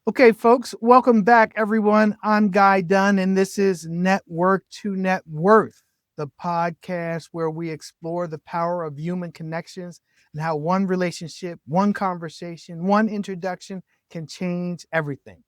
Okay, folks, welcome back, everyone. I'm Guy Dunn, and this is Network to Net Worth, the podcast where we explore the power of human connections and how one relationship, one conversation, one introduction can change everything.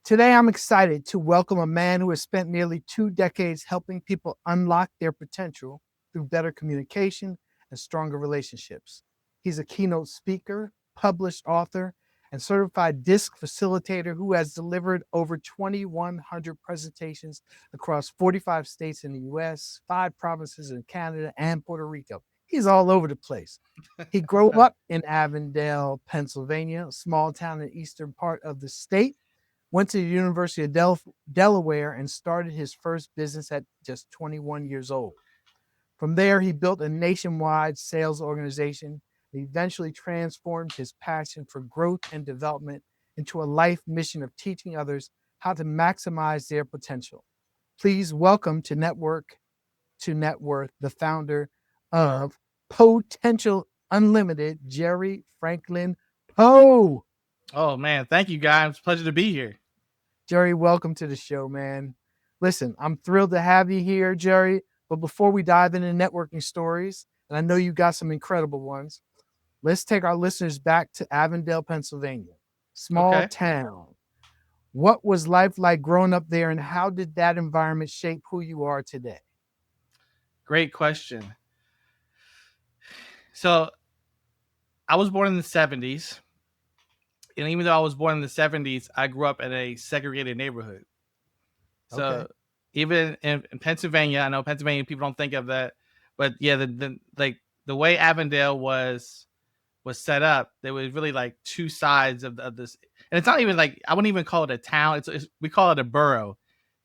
Today, I'm excited to welcome a man who has spent nearly 2 decades helping people unlock their potential through better communication and stronger relationships. He's a keynote speaker, published author, and certified disc facilitator who has delivered over 2,100 presentations across 45 states in the US, 5 provinces in Canada, and Puerto Rico. He's all over the place. He grew up in Avondale, Pennsylvania, a small town in the eastern part of the state, went to the University of Delaware, and started his first business at just 21 years old. From there, he built a nationwide sales organization and eventually transformed his passion for growth and development into a life mission of teaching others how to maximize their potential. Please welcome to Network to Net Worth the founder of Potential Unlimited, Jerry Franklin Poe. Oh man, thank you, guys. It's a pleasure to be here. Jerry, welcome to the show, man. Listen, I'm thrilled to have you here, Jerry. But before we dive into networking stories, and I know you got some incredible ones, let's take our listeners back to Avondale, Pennsylvania, small Okay, town. What was life like growing up there, and how did that environment shape who you are today? great question. So I was born in the '70s, and even though I was born in the '70s, I grew up in a segregated neighborhood. Okay. So even in Pennsylvania, I know Pennsylvania people don't think of that, but yeah, the way Avondale was set up, there was really like two sides of this, and it's not even like I wouldn't even call it a town. It's we call it a borough,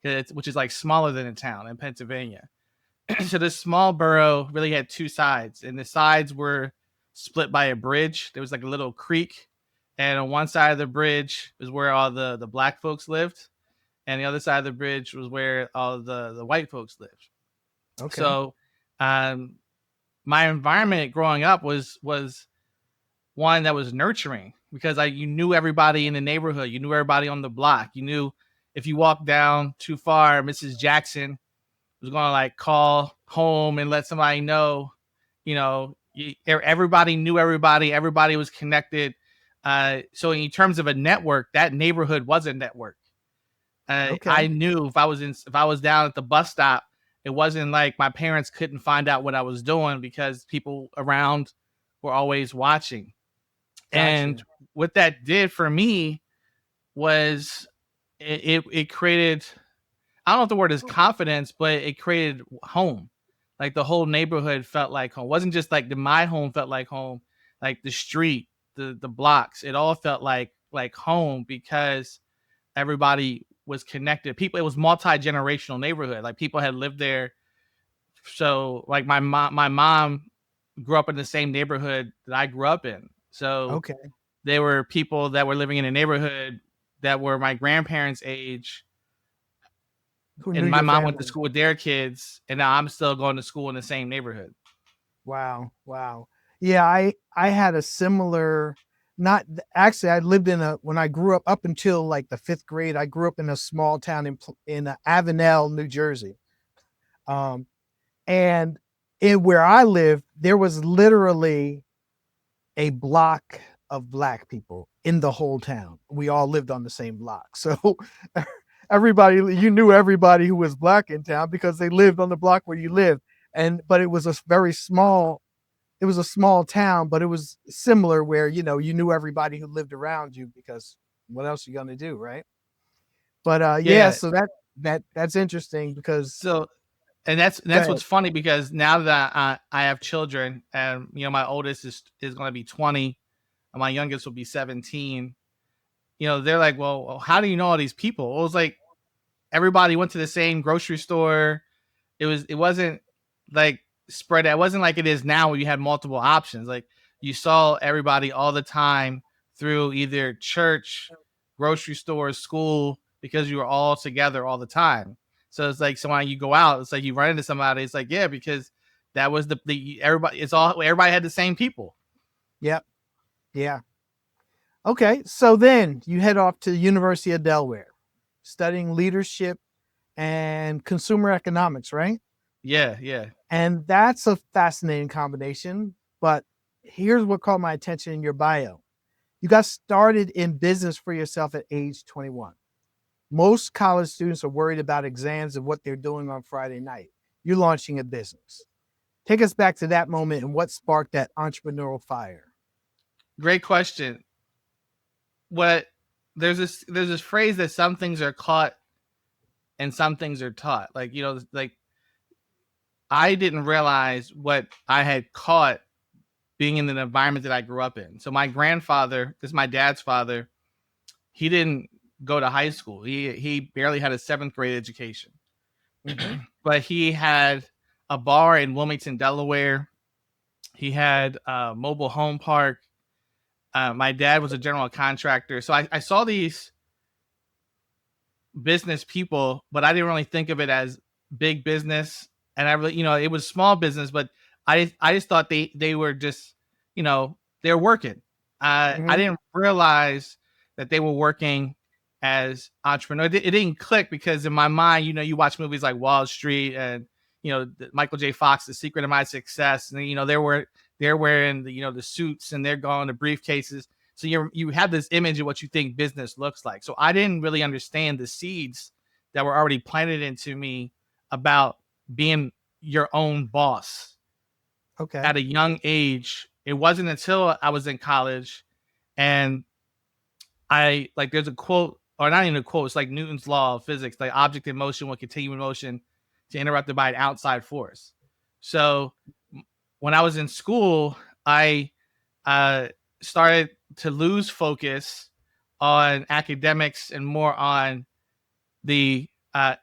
which is like smaller than a town in Pennsylvania. So this small borough really had two sides, and the sides were split by a bridge. There was like a little creek, and on one side of the bridge was where all the black folks lived, and the other side of the bridge was where all the white folks lived. Okay. So, um, my environment growing up was one that was nurturing because you knew everybody in the neighborhood, you knew everybody on the block, you knew if you walked down too far, Mrs. Jackson was going to like call home and let somebody know, everybody knew everybody, everybody was connected. So in terms of a network, that neighborhood was a network. Okay. I knew if I was down at the bus stop, it wasn't like my parents couldn't find out what I was doing because people around were always watching. And Gotcha. what that did for me was it created, I don't know if the word is confidence, but it created home. Like the whole neighborhood felt like home. It wasn't just like my home felt like home, like the street, the blocks, it all felt like home because everybody was connected. People, it was multi-generational neighborhood. Like people had lived there. So like my mom grew up in the same neighborhood that I grew up in. So Okay. there were people that were living in a neighborhood that were my grandparents' age, Who knew and my your mom went to family? school with their kids, and now I'm still going to school in the same neighborhood. Wow, wow. Yeah, I had a similar not actually I lived in a when I grew up until like the 5th grade, I grew up in a small town in Avenel, New Jersey. Um and in where I lived, there was literally a block of black people in the whole town. We all lived on the same block. So everybody you knew everybody who was black in town because they lived on the block where you lived. And but it was a very small it was a small town, but it was similar where, you knew everybody who lived around you because what else are you gonna do, right? But yeah, Yeah. so that's interesting because So, and go that's ahead. what's funny because now that I have children, and my oldest is going to be 20, and my youngest will be 17. They're like, well, how do you know all these people? It was like everybody went to the same grocery store. It wasn't like spread out. It wasn't like it is now where you had multiple options. Like you saw everybody all the time through either church, grocery store, school, because you were all together all the time. So it's like, so when you go out, it's like you run into somebody. It's like, yeah, because that was the everybody. It's all everybody had the same people. Yep. Yeah. Okay, so then you head off to the University of Delaware, studying leadership and consumer economics, right? Yeah, yeah. And that's a fascinating combination. But here's what caught my attention in your bio. You got started in business for yourself at age 21. Most college students are worried about exams and what they're doing on Friday night. You're launching a business. Take us back to that moment and what sparked that entrepreneurial fire. Great question. What there's this phrase that some things are caught and some things are taught. Like, like I didn't realize what I had caught being in the environment that I grew up in. So my grandfather, this is my dad's father, he didn't go to high school. He barely had a seventh grade education. Mm-hmm. But he had a bar in Wilmington, Delaware. He had a mobile home park. My dad was a general contractor. So I saw these business people, but I didn't really think of it as big business. And I really, it was small business, but I just thought they were just, they're working. I Mm-hmm. didn't realize that they were working as entrepreneurs. It didn't click because in my mind, you watch movies like Wall Street and Michael J. Fox, The Secret of My Success, and they're wearing the suits and they're going to briefcases. So you have this image of what you think business looks like. So I didn't really understand the seeds that were already planted into me about being your own boss Okay. at a young age. It wasn't until I was in college and there's a quote, or not even a quote, it's like Newton's law of physics, like object in motion will continue in motion to interrupted by an outside force. So when I was in school, I uh, started to lose focus on academics and more on the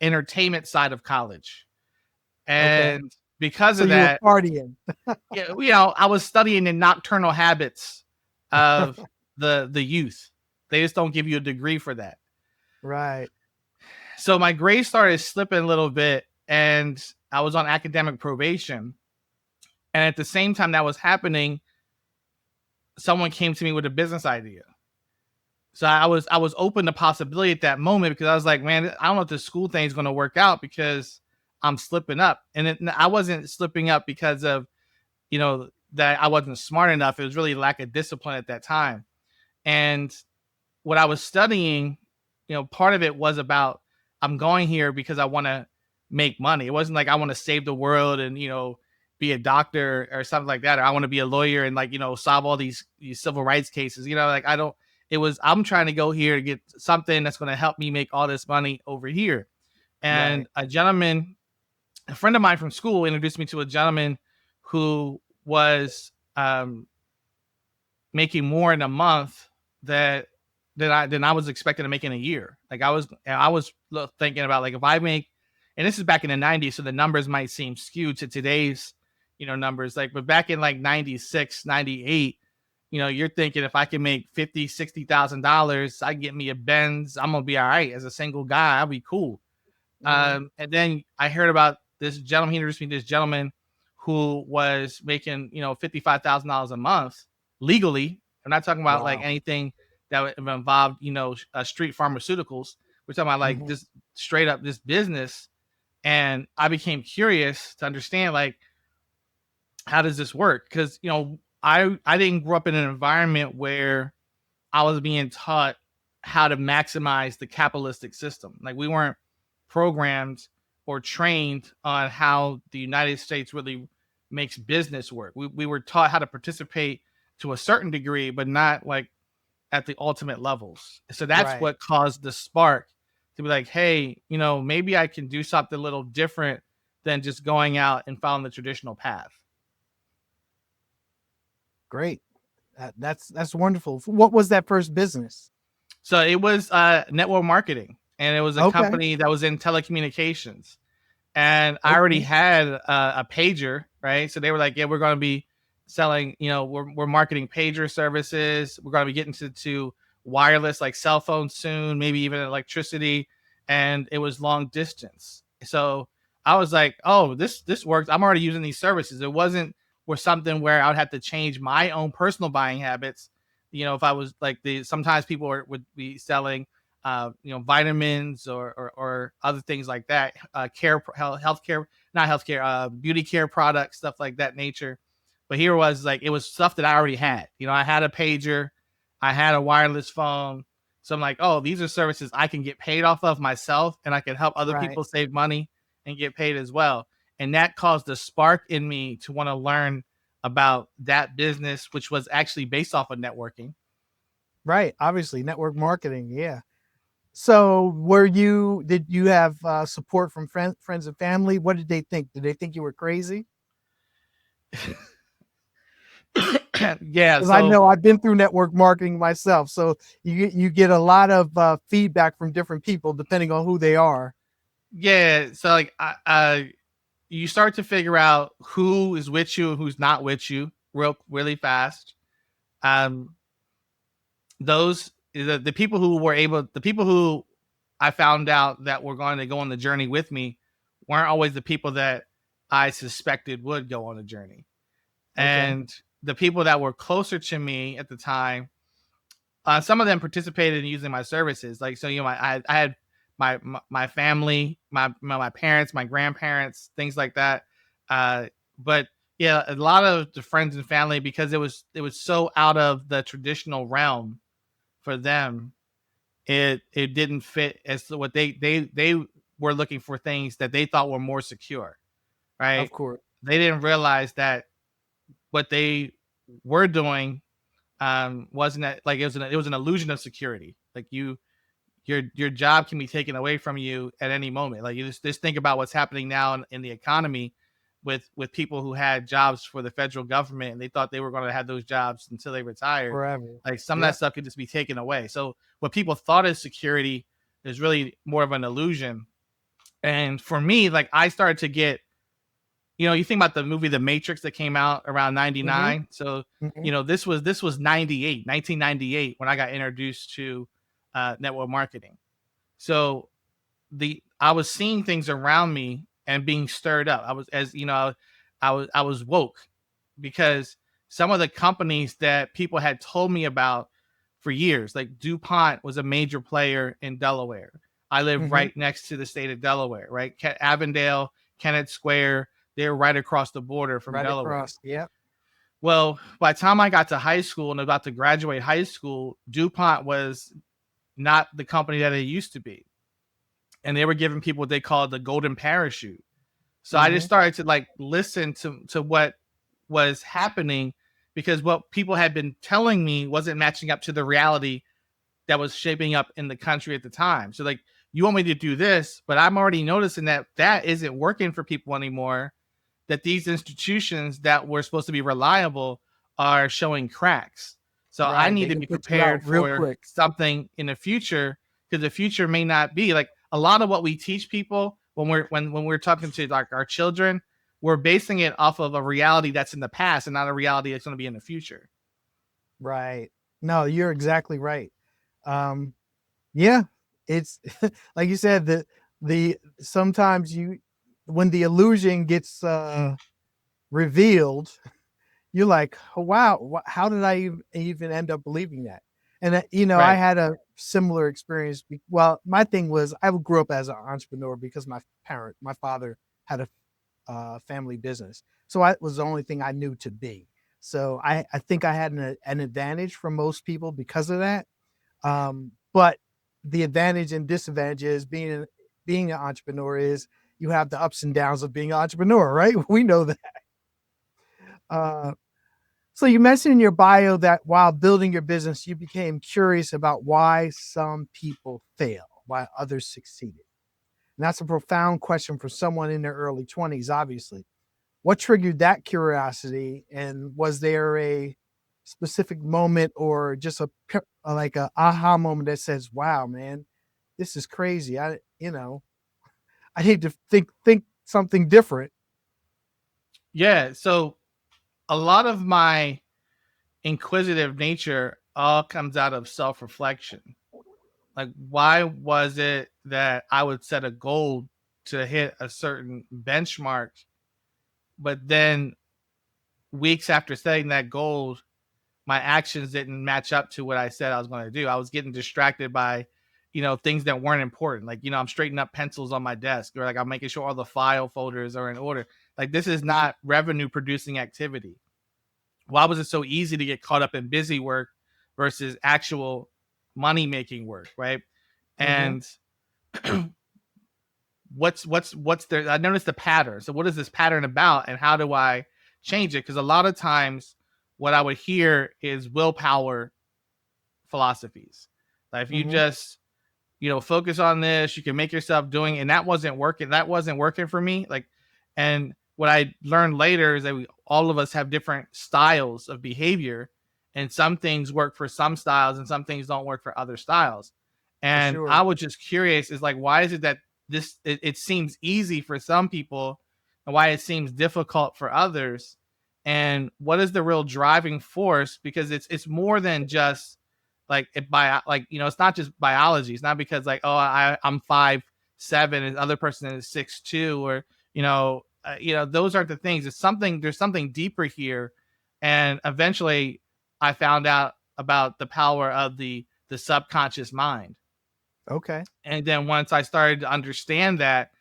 entertainment side of college. Okay. And because So of you were that, partying. I was studying the nocturnal habits of the youth. They just don't give you a degree for that. Right. So my grades started slipping a little bit and I was on academic probation. And at the same time that was happening, someone came to me with a business idea. So I was open to possibility at that moment because I was like, man, I don't know if the school thing is going to work out because I'm slipping up. And I wasn't slipping up because of, that I wasn't smart enough. It was really lack of discipline at that time. And what I was studying, part of it was about I'm going here because I want to make money. It wasn't like I want to save the world and, be a doctor or something like that. Or I want to be a lawyer and solve all these civil rights cases. Like I don't, it was, I'm trying to go here to get something that's going to help me make all this money over here. And Right. a friend of mine from school introduced me to a gentleman who was making more in a month that than I was expecting to make in a year. Like I was thinking about like if I make, and this is back in the 90s, so the numbers might seem skewed to today's numbers. Like, but back in like 96, 98, you're thinking if I can make $50,000, $60,000, I can get me a Benz. I'm gonna be all right as a single guy. I'll be cool. Mm-hmm. And then I heard about this gentleman. He introduced me to this gentleman who was making, $55,000 a month legally. I'm not talking about like Wow. anything that involved, street pharmaceuticals. We're talking about like Mm-hmm. just straight up this business. And I became curious to understand like how does this work? Because I didn't grow up in an environment where I was being taught how to maximize the capitalistic system. Like we weren't programmed or trained on how the United States really makes business work. We were taught how to participate to a certain degree, but not like at the ultimate levels. So that's Right. what caused the spark to be like, hey, maybe I can do something a little different than just going out and following the traditional path. Great. That's wonderful. What was that first business? So it was network marketing, and it was a Okay. company that was in telecommunications. And I already Okay. had a pager, right? So they were like, yeah, we're going to be selling, we're marketing pager services. We're going to be getting to wireless, like cell phones soon, maybe even electricity. And it was long distance. So I was like, oh, this works. I'm already using these services. It wasn't for something where I would have to change my own personal buying habits. if I was like sometimes people would be selling, vitamins or other things like that, healthcare, not healthcare, beauty care products, stuff like that nature. But here was like, it was stuff that I already had. I had a pager, I had a wireless phone. So I'm like, oh, these are services I can get paid off of myself, and I can help other Right. people save money and get paid as well. And that caused a spark in me to want to learn about that business, which was actually based off of networking. Right. Obviously, network marketing. Yeah. So, did you have support from friends and family? What did they think? Did they think you were crazy? Yeah. Because I So know I've been through network marketing myself. So you get a lot of feedback from different people depending on who they are. yeah. So like, you start to figure out who is with you and who's not with you really fast. Um, the people who were able, the people who I found out that were going to go on the journey with me weren't always the people that I suspected would go on the journey. Okay. And the people that were closer to me at the time, some of them participated in using my services. Like, so, I had my family, my parents, my grandparents, things like that. But yeah, a lot of the friends and family, because it was so out of the traditional realm for them, it didn't fit as to what they were looking for, things that they thought were more secure, Of right? course. They didn't realize that what they were doing, wasn't that, like, it was an illusion of security. Like, your job can be taken away from you at any moment. Like, you just think about what's happening now in the economy with people who had jobs for the federal government, and they thought they were going to have those jobs until they retired. Forever. Like, some of that Yep. stuff could just be taken away. So what people thought is security is really more of an illusion. And for me, like, I started to get, you think about the movie The Matrix that came out around Hmm. 99. So, Hmm. this was 1998 when I got introduced to network marketing. So I was seeing things around me and being stirred up. I was, as you know, I was woke, because some of the companies that people had told me about for years, like DuPont was a major player in Delaware. I live Hmm. right next to the state of Delaware, right? Avondale, Kennett Square, they're right across the border from Right Delaware. across. Yep. Well, by the time I got to high school and about to graduate high school, DuPont was not the company that it used to be. And they were giving people what they called the golden parachute. So I just Hmm. started to like listen to what was happening, because what people had been telling me wasn't matching up to the reality that was shaping up in the country at the time. So like, you want me to do this, but I'm already noticing that isn't working for people anymore, that these institutions that were supposed to be reliable are showing cracks. So I Right. need They to can be put you out prepared real for quick. something in the future, because the future may not be like a lot of what we teach people when we're talking to like our children. We're basing it off of a reality that's in the past and not a reality that's going to be in the future. Right. No, you're exactly right. Um, yeah, it's like you said, the sometimes when the illusion gets revealed, you're like, oh, wow, how did I even end up believing that? And I Right. had a similar experience. Well, my thing was I grew up as an entrepreneur because my father had a family business, so I was the only thing I knew to be. So I think I had an advantage from most people because of that. But the advantage and disadvantage is being an entrepreneur is you have the ups and downs of being an entrepreneur, right? We know that. Uh, so you mentioned in your bio that while building your business, you became curious about why some people fail, while others succeeded. And that's a profound question for someone in their early 20s, obviously. What triggered that curiosity? And was there a specific moment or just like a aha moment that says, wow, man, this is crazy. I need to think something different. Yeah. So a lot of my inquisitive nature all comes out of self-reflection. Like, why was it that I would set a goal to hit a certain benchmark, but then weeks after setting that goal, my actions didn't match up to what I said I was going to do. I was getting distracted by, things that weren't important. Like, I'm straightening up pencils on my desk, or like I'm making sure all the file folders are in order. Like, this is not revenue producing activity. Why was it so easy to get caught up in busy work versus actual money making work, right? And what's there? I noticed the pattern. So what is this pattern about, and how do I change it? Because a lot of times what I would hear is willpower philosophies. Like, if you just focus on this, you can make yourself doing, and that wasn't working for me. Like, and what I learned later is that all of us have different styles of behavior, and some things work for some styles and some things don't work for other styles. And I was just curious, is like, why is it that it seems easy for some people and why it seems difficult for others? And what is the real driving force? Because it's more than just like it's not just biology. It's not because like, oh, I'm 5'7" and the other person is 6'2", or those aren't the things. There's something deeper here. And eventually I found out about the power of the subconscious mind. Okay. And then once I started to understand that,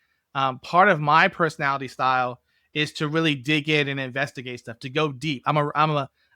part of my personality style is to really dig in and investigate stuff, to go deep. I'm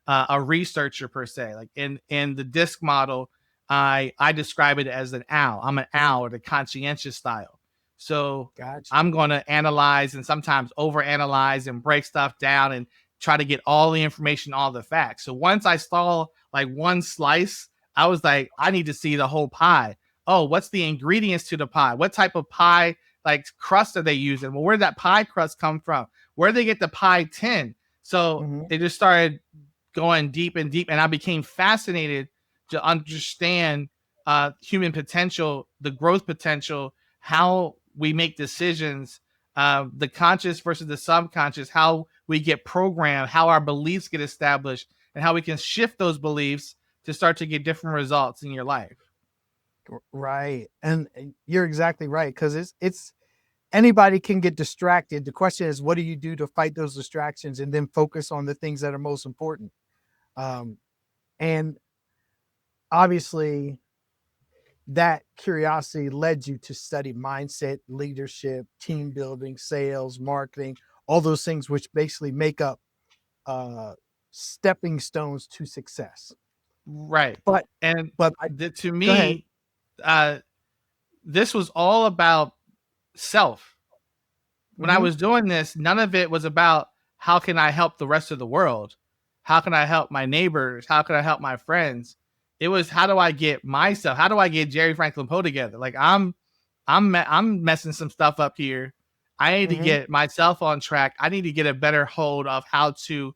a researcher per se. Like in the DISC model, I describe it as an owl. I'm an owl, or the conscientious style. So I'm going to analyze and sometimes overanalyze and break stuff down and try to get all the information, all the facts. So once I saw like one slice, I was like, I need to see the whole pie. Oh, what's the ingredients to the pie? What type of pie like crust are they using? Well, where did that pie crust come from? Where did they get the pie tin? So they just started going deep and deep, and I became fascinated to understand human potential, the growth potential, how we make decisions, the conscious versus the subconscious, how we get programmed, how our beliefs get established, and how we can shift those beliefs to start to get different results in your life. Right. And you're exactly right. Cause it's anybody can get distracted. The question is, what do you do to fight those distractions and then focus on the things that are most important? And obviously that curiosity led you to study mindset, leadership, team building, sales, marketing, all those things, which basically make up stepping stones to success. Right. But to me, this was all about self. When I was doing this, none of it was about how can I help the rest of the world? How can I help my neighbors? How can I help my friends? It was, how do I get myself? How do I get Jerry Franklin Poe together? Like, I'm messing some stuff up here. I need to get myself on track. I need to get a better hold of how to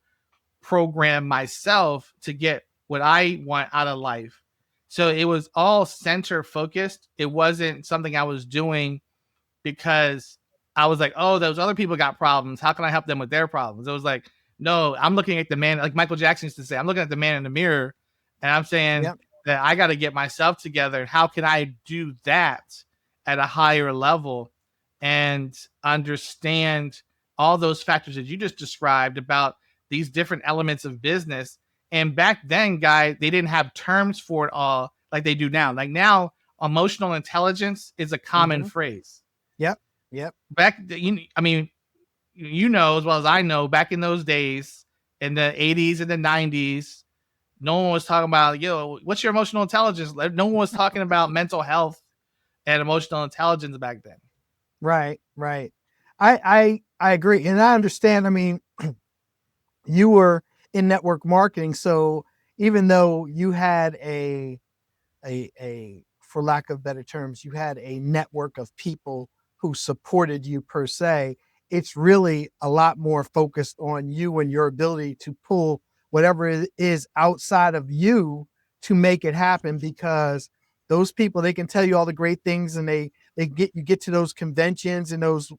program myself to get what I want out of life. So it was all center focused. It wasn't something I was doing because I was like, oh, those other people got problems. How can I help them with their problems? It was like, no, I'm looking at the man, like Michael Jackson used to say, I'm looking at the man in the mirror, and I'm saying that I got to get myself together. How can I do that at a higher level and understand all those factors that you just described about these different elements of business? And back then, Guy, they didn't have terms for it all like they do now. Like now, emotional intelligence is a common phrase. Yep. Back, I mean, as well as I know, back in those days, in the 80s and the 90s, no one was talking about, what's your emotional intelligence? No one was talking about mental health and emotional intelligence back then. Right. I agree. And I understand. I mean, you were in network marketing. So even though you had a, for lack of better terms, you had a network of people who supported you per se, it's really a lot more focused on you and your ability to pull whatever it is outside of you to make it happen, because those people, they can tell you all the great things, and you get to those conventions and those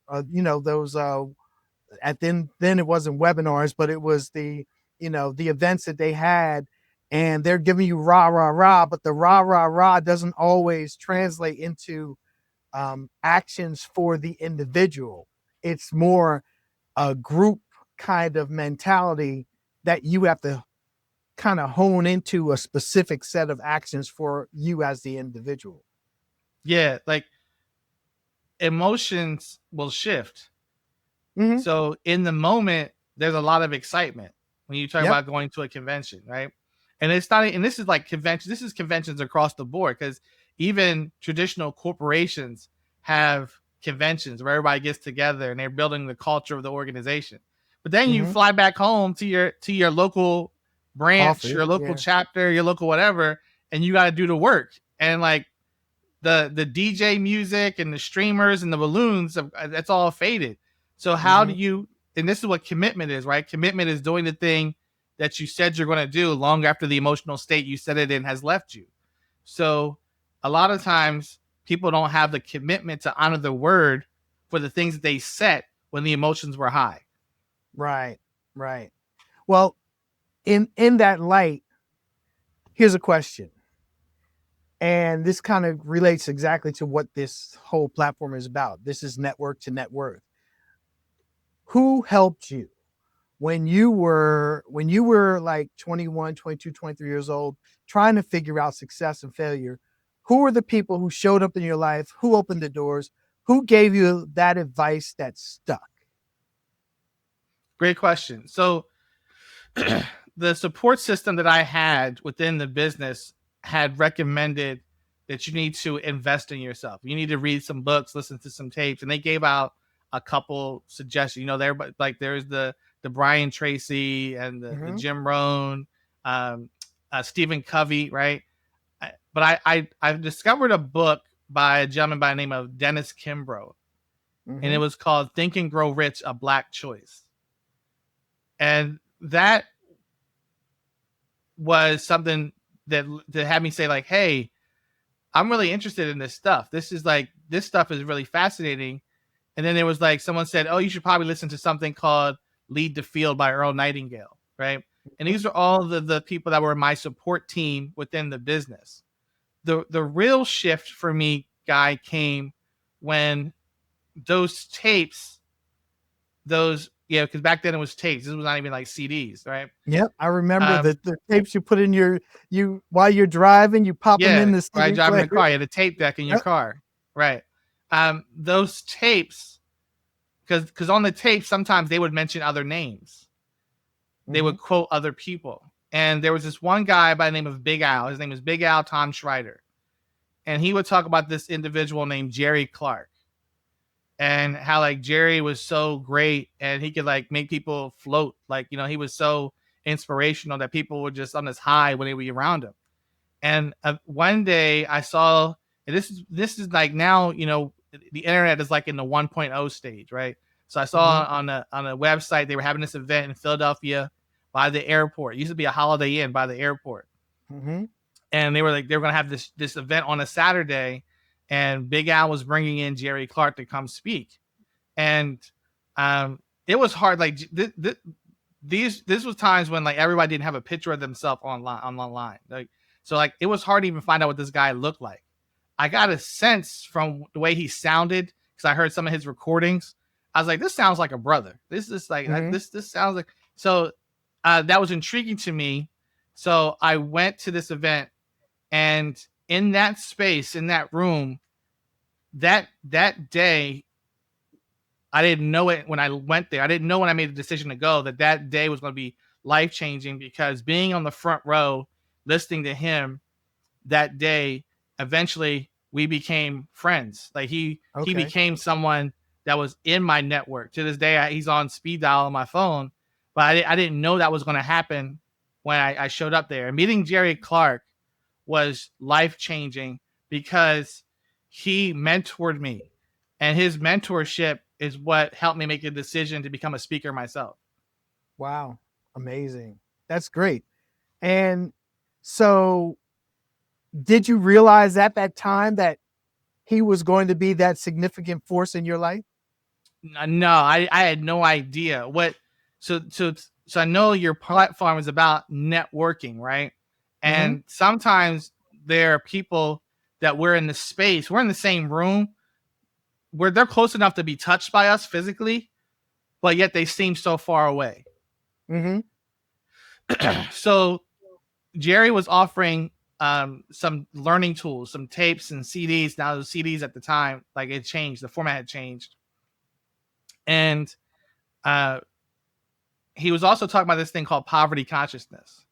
at then it wasn't webinars, but it was the events that they had, and they're giving you rah rah rah, but the rah rah rah doesn't always translate into actions for the individual. It's more a group kind of mentality that you have to kind of hone into a specific set of actions for you as the individual. Yeah, like emotions will shift. Mm-hmm. So in the moment, there's a lot of excitement when you talk Yep. about going to a convention, right? And it's not, and this is like convention. This is conventions across the board because even traditional corporations have conventions where everybody gets together and they're building the culture of the organization. But then you Mm-hmm. fly back home to your local branch, Office. your local Yeah. chapter, your local whatever, and you got to do the work. And like the DJ music and the streamers and the balloons, that's all faded. So how do Mm-hmm. you? And this is what commitment is, right? Commitment is doing the thing that you said you're going to do long after the emotional state you set it in has left you. So a lot of times people don't have the commitment to honor the word for the things that they set when the emotions were high. Right. Right. Well, in that light, here's a question. And this kind of relates exactly to what this whole platform is about. This is network to net worth. Who helped you when you were like 21, 22, 23 years old, trying to figure out success and failure? Who were the people who showed up in your life? Who opened the doors? Who gave you that advice that stuck? Great question. So the support system that I had within the business had recommended that you need to invest in yourself. You need to read some books, listen to some tapes, and they gave out a couple suggestions. You know, there like there's the Brian Tracy and the Mm-hmm. Jim Rohn, Stephen Covey, right? But I've discovered a book by a gentleman by the name of Dennis Kimbrough, and Mm-hmm. it was called Think and Grow Rich: A Black Choice, and that was something that had me say like, hey, I'm really interested in this stuff. This stuff is really fascinating. And then there was like someone said, oh, you should probably listen to something called Lead the Field by Earl Nightingale, right? And these are all the people that were my support team within the business. The real shift for me, Guy, came when those tapes, those yeah, because back then it was tapes. This was not even like CDs, right? Yep, I remember Um, the tapes you put in you while you're driving, you pop them in Yeah, the right. CD Driving player. the car, you had a tape deck in your Yep. car, right? Those tapes, because on the tape sometimes they would mention other names, they Mm-hmm. would quote other people, and there was this one guy by the name of Big Al. His name is Big Al Tom Schreider, and he would talk about this individual named Jerry Clark, and how like Jerry was so great, and he could like make people float, like he was so inspirational that people were just on this high when they were around him. And one day I saw, and this is like now, the internet is like in the 1.0 stage, right? So I Mm-hmm. saw on a website they were having this event in Philadelphia by the airport. It used to be a Holiday Inn by the airport, Mm-hmm. and they were going to have this event on a Saturday, and Big Al was bringing in Jerry Clark to come speak, and it was hard. Like this was times when like everybody didn't have a picture of themselves online. Like so like it was hard to even find out what this guy looked like. I got a sense from the way he sounded because I heard some of his recordings. I was like, this sounds like a brother. This is like Mm-hmm. this sounds like so. That was intriguing to me. So I went to this event, and in that space, in that room, that day, I didn't know it when I went there. I didn't know when I made the decision to go that day was going to be life changing, because being on the front row, listening to him that day, eventually we became friends. Like he Okay. became someone that was in my network. To this day, he's on speed dial on my phone, but I didn't know that was going to happen when I showed up there. And meeting Jerry Clark was life changing because he mentored me, and his mentorship is what helped me make a decision to become a speaker myself. Wow. Amazing. That's great. And so did you realize at that time that he was going to be that significant force in your life? No, I had no idea what. So I know your platform is about networking, right? Mm-hmm. And sometimes there are people that we're in the space, we're in the same room, where they're close enough to be touched by us physically, but yet they seem so far away. Mm-hmm. So Jerry was offering some learning tools, some tapes and CDs. Now the CDs at the time, like it changed, the format had changed, and he was also talking about this thing called poverty consciousness.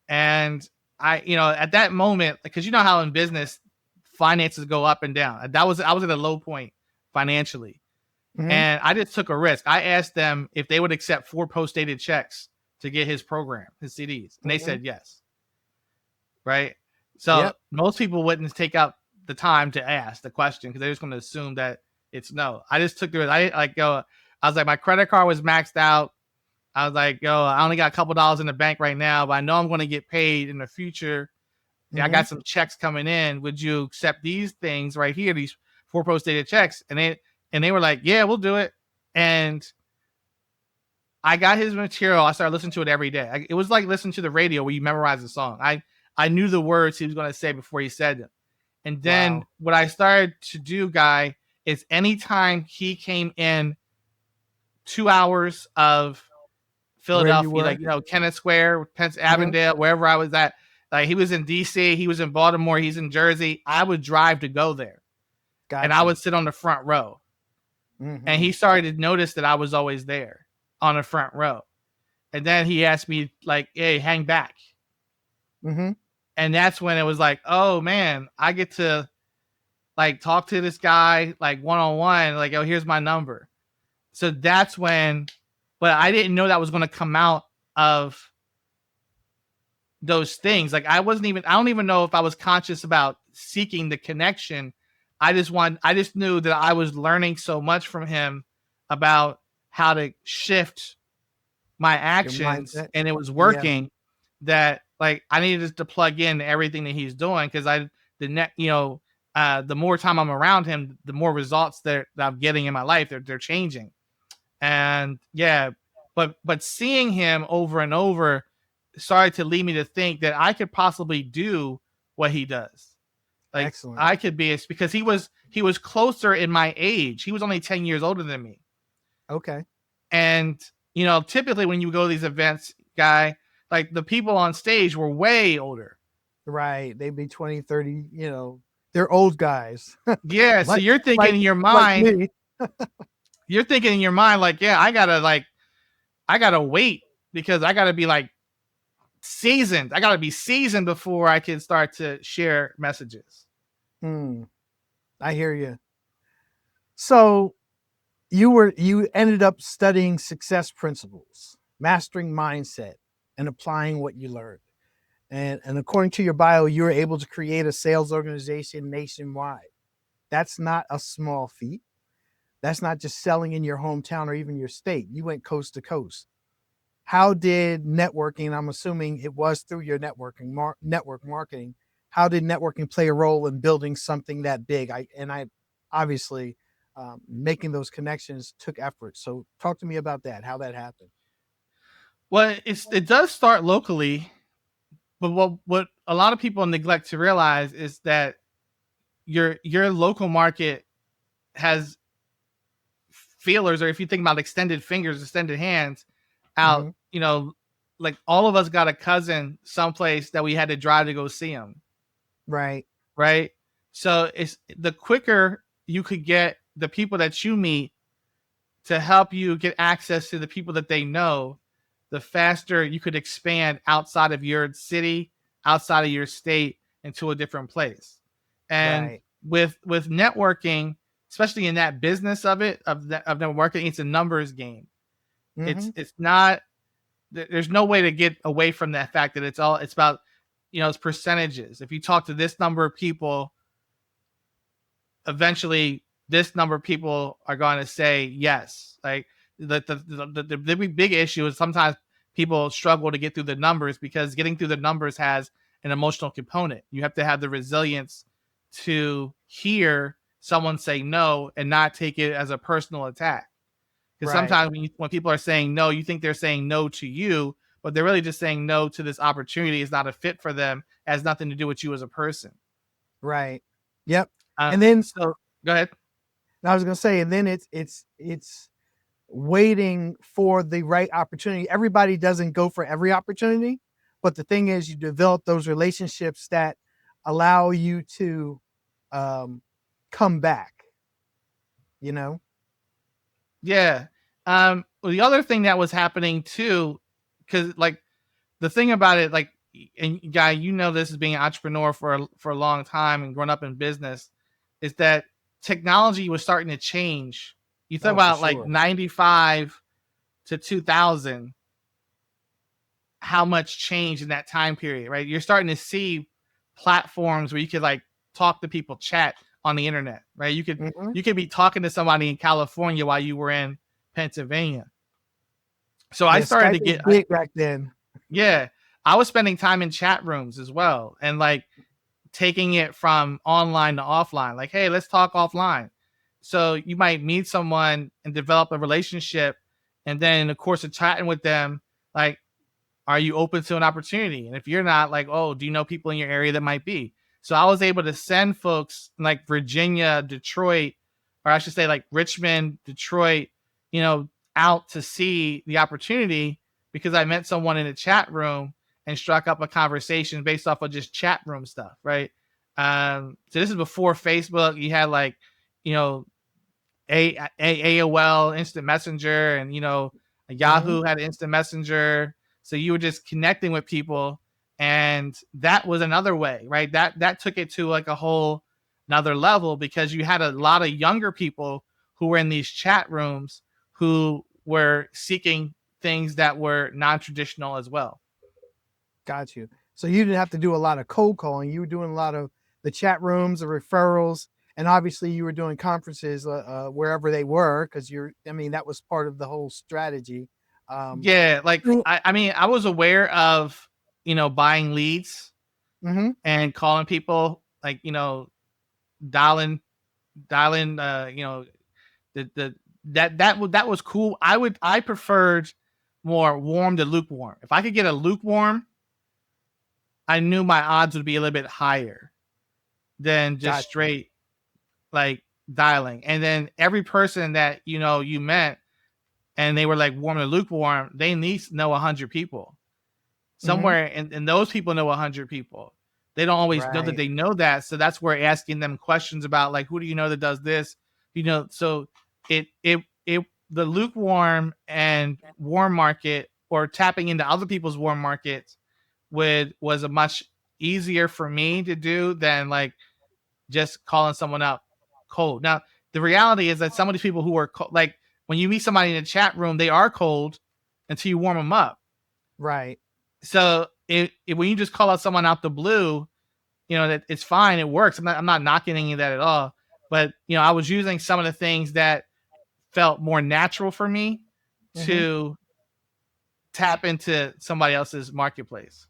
And I, at that moment, because you know how in business finances go up and down. I was at a low point financially, and I just took a risk. I asked them if they would accept 4 post-dated checks to get his program, his CDs, and they said yes. Right. So most people wouldn't take out the time to ask the question because they're just going to assume that it's no. I just took the risk. I was like, my credit card was maxed out. I was like, I only got a couple dollars in the bank right now, but I know I'm going to get paid in the future. I got some checks coming in. Would you accept these things right here, these 4 post-dated checks? And they were like, yeah, we'll do it. And I got his material. I started listening to it every day. It was like listening to the radio where you memorize the song. I knew the words he was going to say before he said them. And then what I started to do, Guy, is anytime he came in 2 hours of Philadelphia, Kenneth Square, Avondale, wherever I was at, like he was in DC, he was in Baltimore, he's in Jersey, I would drive to go there. Gotcha. And I would sit on the front row. And he started to notice that I was always there on the front row. And then he asked me like, hey, hang back. And that's when it was like, oh man, I get to like talk to this guy like one-on-one, like, oh, here's my number. So that's when, but I didn't know that was going to come out of those things. Like I don't even know if I was conscious about seeking the connection. I just knew that I was learning so much from him about how to shift my actions, and it was working. That like I needed to plug in everything that he's doing because the more time I'm around him, the more results that I'm getting in my life. They're changing, and but seeing him over and over started to lead me to think that I could possibly do what he does. Like excellent. I could be, it's because he was closer in my age. He was only 10 years older than me. Okay. And typically when you go to these events, Guy, like the people on stage were way older. Right. They'd be 20, 30, they're old guys. Yeah. So you're thinking in your mind, you're thinking in your mind, like, yeah, I gotta wait because I gotta be like seasoned. I gotta be seasoned before I can start to share messages. I hear you. So you ended up studying success principles, mastering mindset, and applying what you learned. And according to your bio, you were able to create a sales organization nationwide. That's not a small feat. That's not just selling in your hometown or even your state. You went coast to coast. How did networking, I'm assuming it was through your network marketing, how did networking play a role in building something that big? I obviously making those connections took effort. So talk to me about that, how that happened. Well, it does start locally, but what a lot of people neglect to realize is that your local market has feelers, or if you think about extended fingers, extended hands out, like all of us got a cousin someplace that we had to drive to go see him. Right. So it's the quicker you could get the people that you meet to help you get access to the people that they know, the faster you could expand outside of your city, outside of your state, into a different place. And with networking, especially in that business of networking, it's a numbers game. It's not, there's no way to get away from that fact that it's about, it's percentages. If you talk to this number of people, eventually this number of people are going to say yes. Like the big issue is sometimes people struggle to get through the numbers because getting through the numbers has an emotional component. You have to have the resilience to hear someone say no and not take it as a personal attack. Because sometimes when people are saying no, you think they're saying no to you, but they're really just saying no to this opportunity. Is not a fit for them. It has nothing to do with you as a person. Right. Yep. And then so go ahead. I was going to say, and then it's waiting for the right opportunity. Everybody doesn't go for every opportunity, But the thing is, you develop those relationships that allow you to come back, you know? Yeah. Well, the other thing that was happening too, because like the thing about it, like, and Guy, you know this as being an entrepreneur for a long time and growing up in business, is that technology was starting to change. You think Oh, for about like sure. 95 to 2000, how much changed in that time period, right? You're starting to see platforms where you could like talk to people, chat on the internet, right? Hmm. You could be talking to somebody in California while you were in Pennsylvania. So I Yeah, started Skype to was get, big back then. yeah, I was spending time in chat rooms as well, and like taking it from online to offline. Like, hey, let's talk offline. So you might meet someone and develop a relationship, and then in the course of chatting with them, like, are you open to an opportunity? And if you're not, like, oh, do you know people in your area that might be? So I was able to send folks in like Virginia, Detroit, or I should say like Richmond, Detroit, you know, out to see the opportunity because I met someone in a chat room and struck up a conversation based off of just chat room stuff, right? So this is before Facebook. You had like, you know, AOL Instant Messenger, and you know, Hmm. Yahoo had Instant Messenger. So you were just connecting with people, and that was another way, right? That took it to like a whole another level because you had a lot of younger people who were in these chat rooms who were seeking things that were non-traditional as well. Got you. So you didn't have to do a lot of cold calling. You were doing a lot of the chat rooms, the referrals, and obviously you were doing conferences wherever they were because you're. I mean, that was part of the whole strategy. Um, Yeah, like I mean, I was aware of, you know, buying leads mm-hmm, and calling people, like, you know, dialing dialing you know, the that was cool. I preferred more warm to lukewarm. If I could get a lukewarm, I knew my odds would be a little bit higher than just got you. straight like dialing. And then every person that, you know, you met and they were like warm to lukewarm, they at least know 100 people Mm-hmm, somewhere, and those people know 100 people. They don't always know that right. they know that, so that's where asking them questions about like, who do you know that does this, you know. So it the lukewarm and warm market, or tapping into other people's warm markets, was a much easier for me to do than like just calling someone up cold. Now the reality is that some of these people who are like, when you meet somebody in a chat room, they are cold until you warm them up. Right. So when you just call out someone out the blue, you know, that it's fine, it works. I'm not knocking any of that at all. But you know, I was using some of the things that felt more natural for me Mm-hmm. to tap into somebody else's marketplace.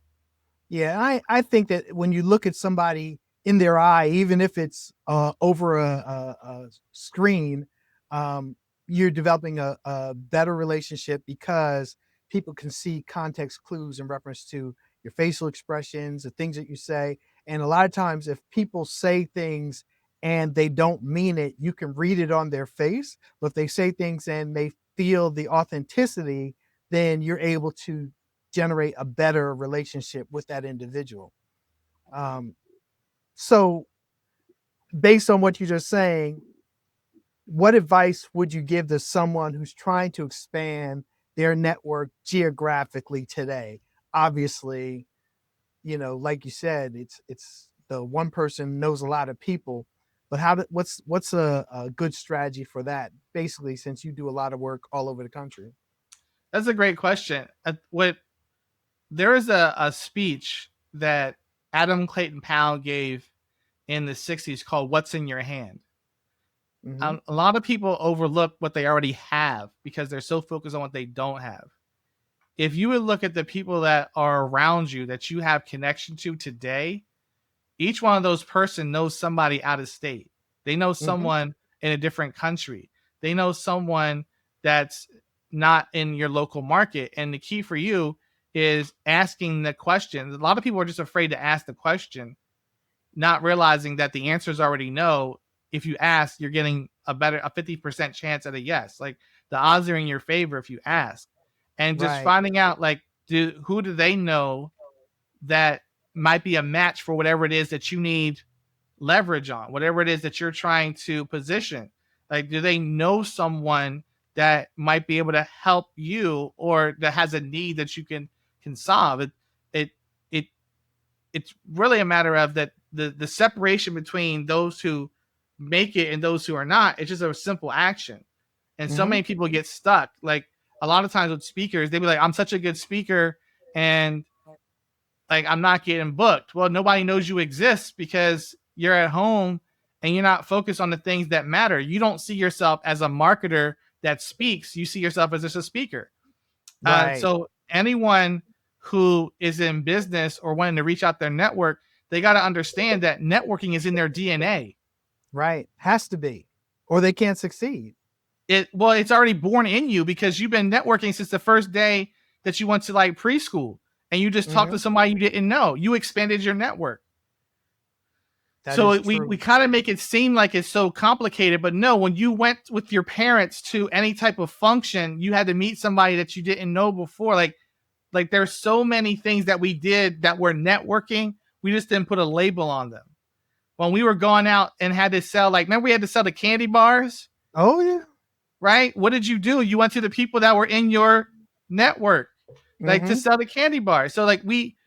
Yeah, I think that when you look at somebody in their eye, even if it's over a screen, um, you're developing a better relationship because people can see context clues in reference to your facial expressions, the things that you say. And a lot of times, if people say things and they don't mean it, you can read it on their face. But if they say things and they feel the authenticity, then you're able to generate a better relationship with that individual. Um, so, based on what you're just saying, what advice would you give to someone who's trying to expand their network geographically today? Obviously, like you said, it's the one person knows a lot of people, but what's a good strategy for that? Basically, since you do a lot of work all over the country. That's a great question. What There is a speech that Adam Clayton Powell gave in the 60s called "What's in Your Hand." Hmm. A lot of people overlook what they already have because they're so focused on what they don't have. If you would look at the people that are around you that you have connection to today, each one of those person knows somebody out of state. They know Hmm. someone in a different country. They know someone that's not in your local market. And the key for you is asking the question. A lot of people are just afraid to ask the question, not realizing that the answer is already no. If you ask, you're getting a 50% chance at a yes. Like, the odds are in your favor if you ask. And just Right. finding out, like, who do they know that might be a match for whatever it is that you need leverage on, whatever it is that you're trying to position. Like, do they know someone that might be able to help you, or that has a need that you can solve? It it it's really a matter of that the separation between those who make it and those who are not. It's just a simple action, and so Mm-hmm. many people get stuck. Like, a lot of times with speakers, they be like, "I'm such a good speaker, and like I'm not getting booked." Well, nobody knows you exist because you're at home and you're not focused on the things that matter. You don't see yourself as a marketer that speaks. You see yourself as just a speaker. Right. So anyone who is in business or wanting to reach out their network, they got to understand that networking is in their DNA. Right. Has to be, or they can't succeed. It's already born in you because you've been networking since the first day that you went to like preschool, and you just talked Mm-hmm. to somebody you didn't know. You expanded your network. That is So we true. kind of make it seem like it's so complicated, but no, when you went with your parents to any type of function, you had to meet somebody that you didn't know before. Like there's so many things that we did that were networking. We just didn't put a label on them. When we were going out and had to sell, like, remember we had to sell the candy bars, Oh yeah. right? What did you do? You went to the people that were in your network, like, to Mm-hmm. sell the candy bars. So like we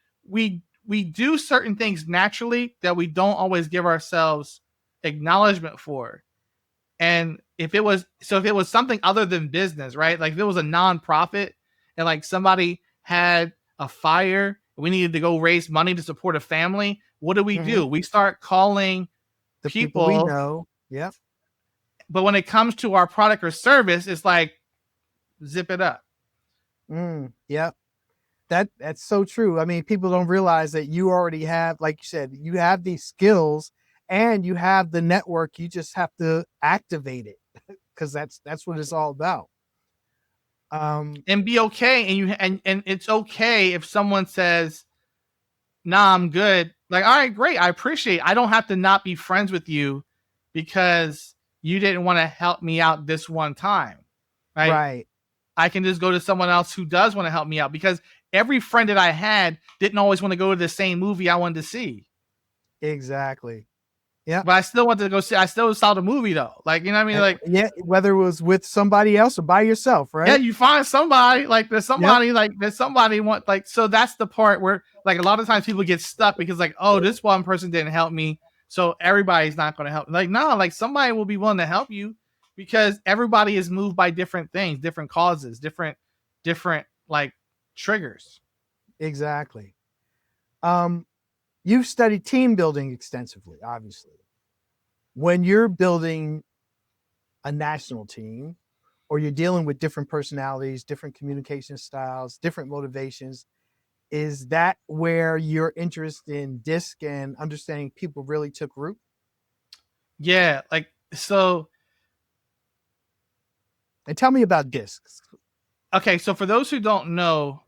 do certain things naturally that we don't always give ourselves acknowledgement for. And if it was something other than business, right? Like if it was a nonprofit and like somebody had a fire, we needed to go raise money to support a family, what Mm-hmm. do? We start calling The people we people. know. Yep. But when it comes to our product or service, it's like, zip it up. Yep. That's so true. I mean, people don't realize that you already have, like you said, you have these skills and you have the network. You just have to activate it because that's what it's all about. And be okay. And it's okay if someone says, nah, I'm good. Like, all right, great. I appreciate it. I don't have to not be friends with you because you didn't want to help me out this one time. Right. Right. I can just go to someone else who does want to help me out, because every friend that I had didn't always want to go to the same movie I wanted to see. Exactly. Yeah. But I still wanted to go see, I still saw the movie though. Like, you know what I mean? Like, Yeah. Whether it was with somebody else or by yourself, yeah, right? you find somebody, like Yep. there's somebody want, like, so that's the part where like a lot of times people get stuck because like, oh, this one person didn't help me, so everybody's not going to help. Like, no, like somebody will be willing to help you because everybody is moved by different things, different causes, different like triggers. Exactly. Um, you've studied team building extensively, obviously. When you're building a national team or you're dealing with different personalities, different communication styles, different motivations, is that where your interest in DISC and understanding people really took root? Yeah, like, so And tell me about DISC. okay, so for those who don't know,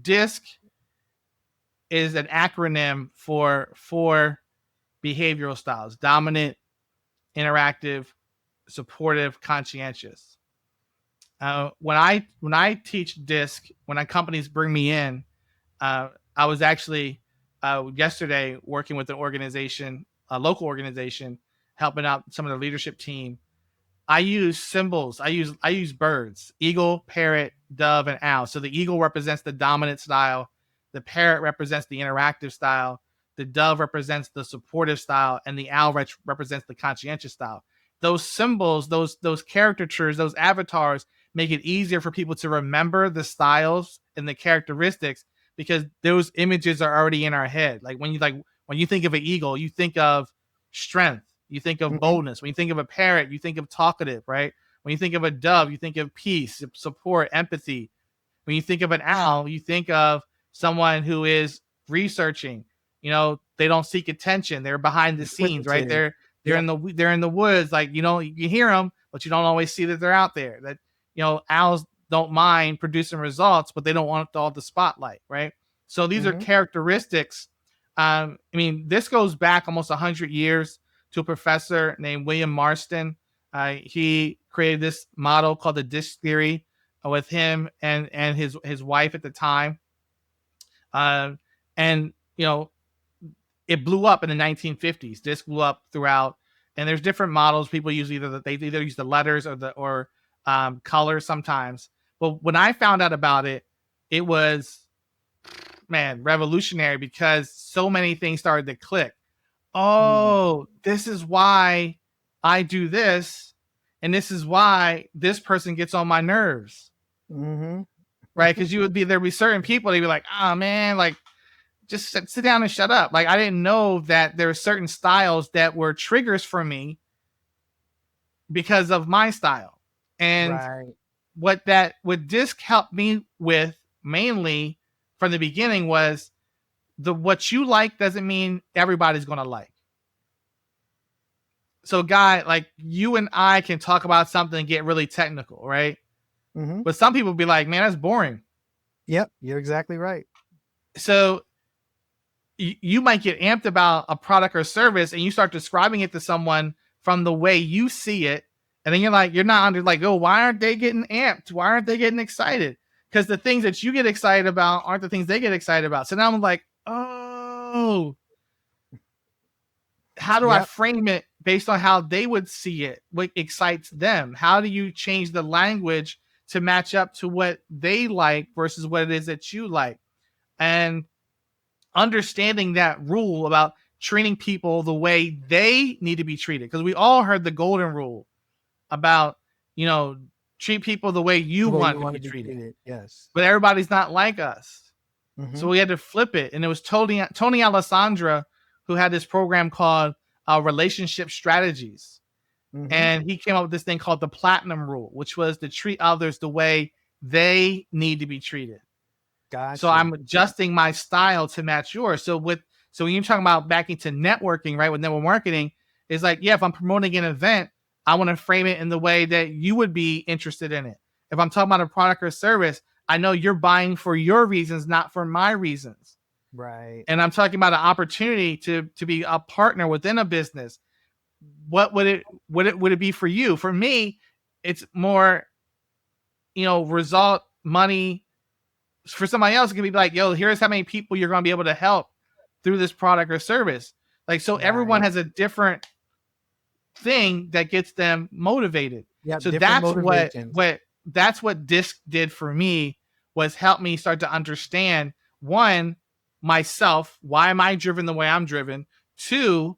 DISC is an acronym for four behavioral styles: dominant, interactive, supportive, conscientious. When I teach DISC, when companies bring me in, I was actually yesterday working with an organization, a local organization, helping out some of the leadership team. I use symbols. I use birds: eagle, parrot, dove, and owl. So the eagle represents the dominant style, the parrot represents the interactive style, the dove represents the supportive style, and the owl represents the conscientious style. Those symbols, those caricatures, those avatars make it easier for people to remember the styles and the characteristics, because those images are already in our head. Like when you think of an eagle, you think of strength, you think of Mm-hmm. boldness. When you think of a parrot, you think of talkative, right? When you think of a dove, you think of peace, support, empathy. When you think of an owl, you think of someone who is researching. You know, they don't seek attention. They're behind the scenes, right? Inquisitive. They're Yep. in the woods. Like, you hear them, but you don't always see that they're out there. That, owls don't mind producing results, but they don't want all the spotlight, right? So these are Mm-hmm. characteristics. I mean, this goes back almost 100 years to a professor named William Marston. He created this model called the DISC theory with him and his wife at the time. And it blew up in the 1950s. Disc blew up throughout, and there's different models. People use they either use the letters or colors sometimes. But when I found out about it, it was, man, revolutionary, because so many things started to click. Oh, this is why I do this, and this is why this person gets on my nerves. Mm-hmm. Right? Because there'd be certain people, they'd be like, oh man, like, just sit down and shut up. Like, I didn't know that there were certain styles that were triggers for me because of my style. And Right. what disc helped me with mainly from the beginning was what you like doesn't mean everybody's gonna like. So, Guy, like, you and I can talk about something and get really technical, right? Mm-hmm. But some people be like, man, that's boring. Yep, you're exactly right. So you might get amped about a product or service, and you start describing it to someone from the way you see it, and then you're not under like, oh, why aren't they getting amped? Why aren't they getting excited? Because the things that you get excited about aren't the things they get excited about. So now I'm like, oh, how do I frame it based on how they would see it? What excites them? How do you change the language to match up to what they like versus what it is that you like? And understanding that rule about treating people the way they need to be treated, because we all heard the golden rule about, treat people the way you The way want you to want be to be treated. treated. Yes. But everybody's not like us. Mm-hmm. So we had to flip it. And it was Tony Alessandra who had this program called Relationship Strategies. Mm-hmm. And he came up with this thing called the Platinum Rule, which was to treat others the way they need to be treated. Gotcha. So I'm adjusting my style to match yours. So when you're talking about back into networking, right, with network marketing, it's like, yeah, if I'm promoting an event, I want to frame it in the way that you would be interested in it. If I'm talking about a product or service, I know you're buying for your reasons, not for my reasons. Right. And I'm talking about an opportunity to be a partner within a business. What would it be for you? For me, it's more, result, money. For somebody else, it can be like, yo, here's how many people you're going to be able to help through this product or service. Like, so everyone has a different thing that gets them motivated. Yeah. So Different that's motivations. that's what DISC did for me, was help me start to understand, one, myself, why am I driven the way I'm driven? Two,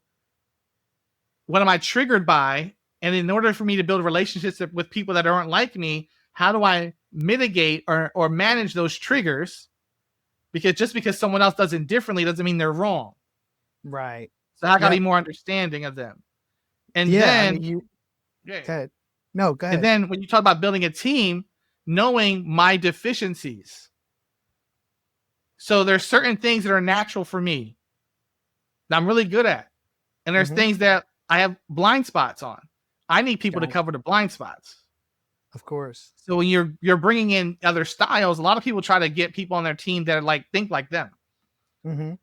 what am I triggered by? And in order for me to build relationships with people that aren't like me, how do I mitigate or manage those triggers? Because just because someone else does it differently doesn't mean they're wrong. Right. So I got to be more understanding of them. And I then, mean, go ahead. No, go ahead. And then when you talk about building a team, knowing my deficiencies. So there's certain things that are natural for me that I'm really good at. And there's things that I have blind spots on. I need people to cover the blind spots. Of course. So when you're bringing in other styles, a lot of people try to get people on their team that are like, think like them. Mm-hmm.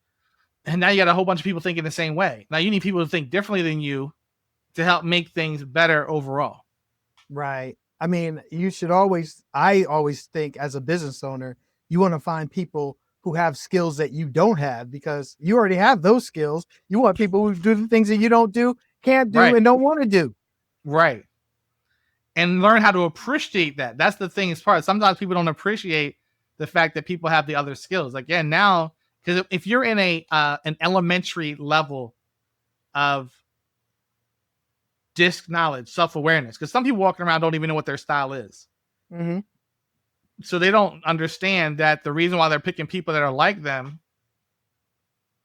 And now you got a whole bunch of people thinking the same way. Now you need people to think differently than you to help make things better overall. Right. I mean, I always think as a business owner, you want to find people who have skills that you don't have, because you already have those skills. You want people who do the things that you don't do, can't do, and don't want to do. Right. And learn how to appreciate that. That's the thing. As far as sometimes people don't appreciate the fact that people have the other skills. Like, yeah, now, because if you're in an elementary level of DISC knowledge, self-awareness, because some people walking around don't even know what their style is. Mm-hmm. So they don't understand that the reason why they're picking people that are like them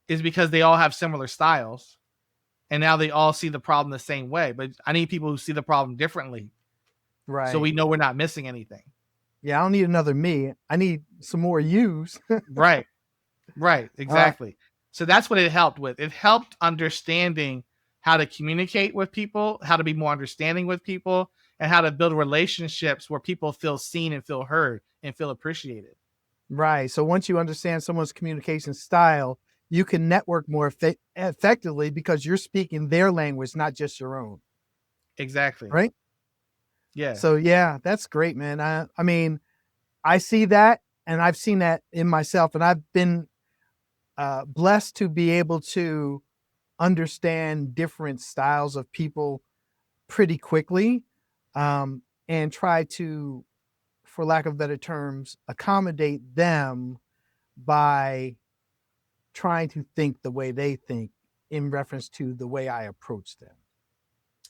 is because they all have similar styles. And now they all see the problem the same way. But I need people who see the problem differently. Right. So we know we're not missing anything. Yeah, I don't need another me. I need some more yous. Right. Exactly. So that's what it helped with. It helped understanding how to communicate with people, how to be more understanding with people, and how to build relationships where people feel seen and feel heard and feel appreciated. Right. So once you understand someone's communication style, you can network more effectively because you're speaking their language, not just your own. Exactly. Right. Yeah. So yeah, that's great, man. I mean, I see that, and I've seen that in myself, and I've been blessed to be able to understand different styles of people pretty quickly, and try to, for lack of better terms, accommodate them by trying to think the way they think in reference to the way I approach them.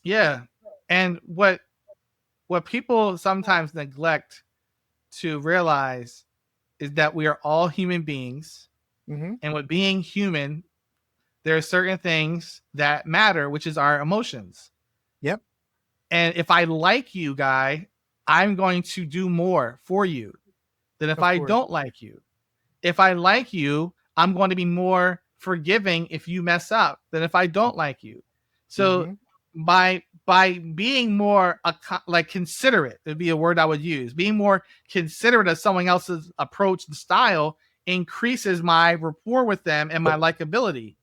Yeah. And what people sometimes neglect to realize is that we are all human beings. Mm-hmm. And with being human, there are certain things that matter, which is our emotions. Yep. And if I like you, Guy, I'm going to do more for you than if Of I course. don't like you. If I like you, I'm going to be more forgiving if you mess up than if I don't like you. So Mm-hmm. by being more like considerate, would be a word I would use. Being more considerate of someone else's approach and style increases my rapport with them and my likability,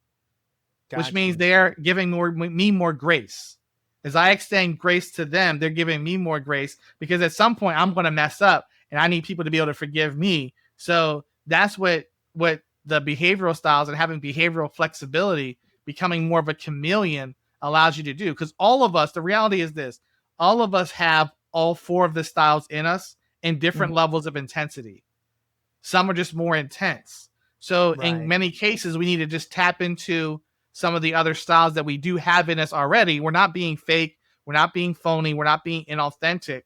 which Got means you. they're giving me more grace. As I extend grace to them, they're giving me more grace, because at some point I'm going to mess up and I need people to be able to forgive me. So that's what the behavioral styles and having behavioral flexibility, becoming more of a chameleon, allows you to do. Because all of us, the reality is this, all of us have all four of the styles in us in different Mm-hmm. levels of intensity. Some are just more intense. So in Right. many cases, we need to just tap into some of the other styles that we do have in us already. We're not being fake. We're not being phony. We're not being inauthentic.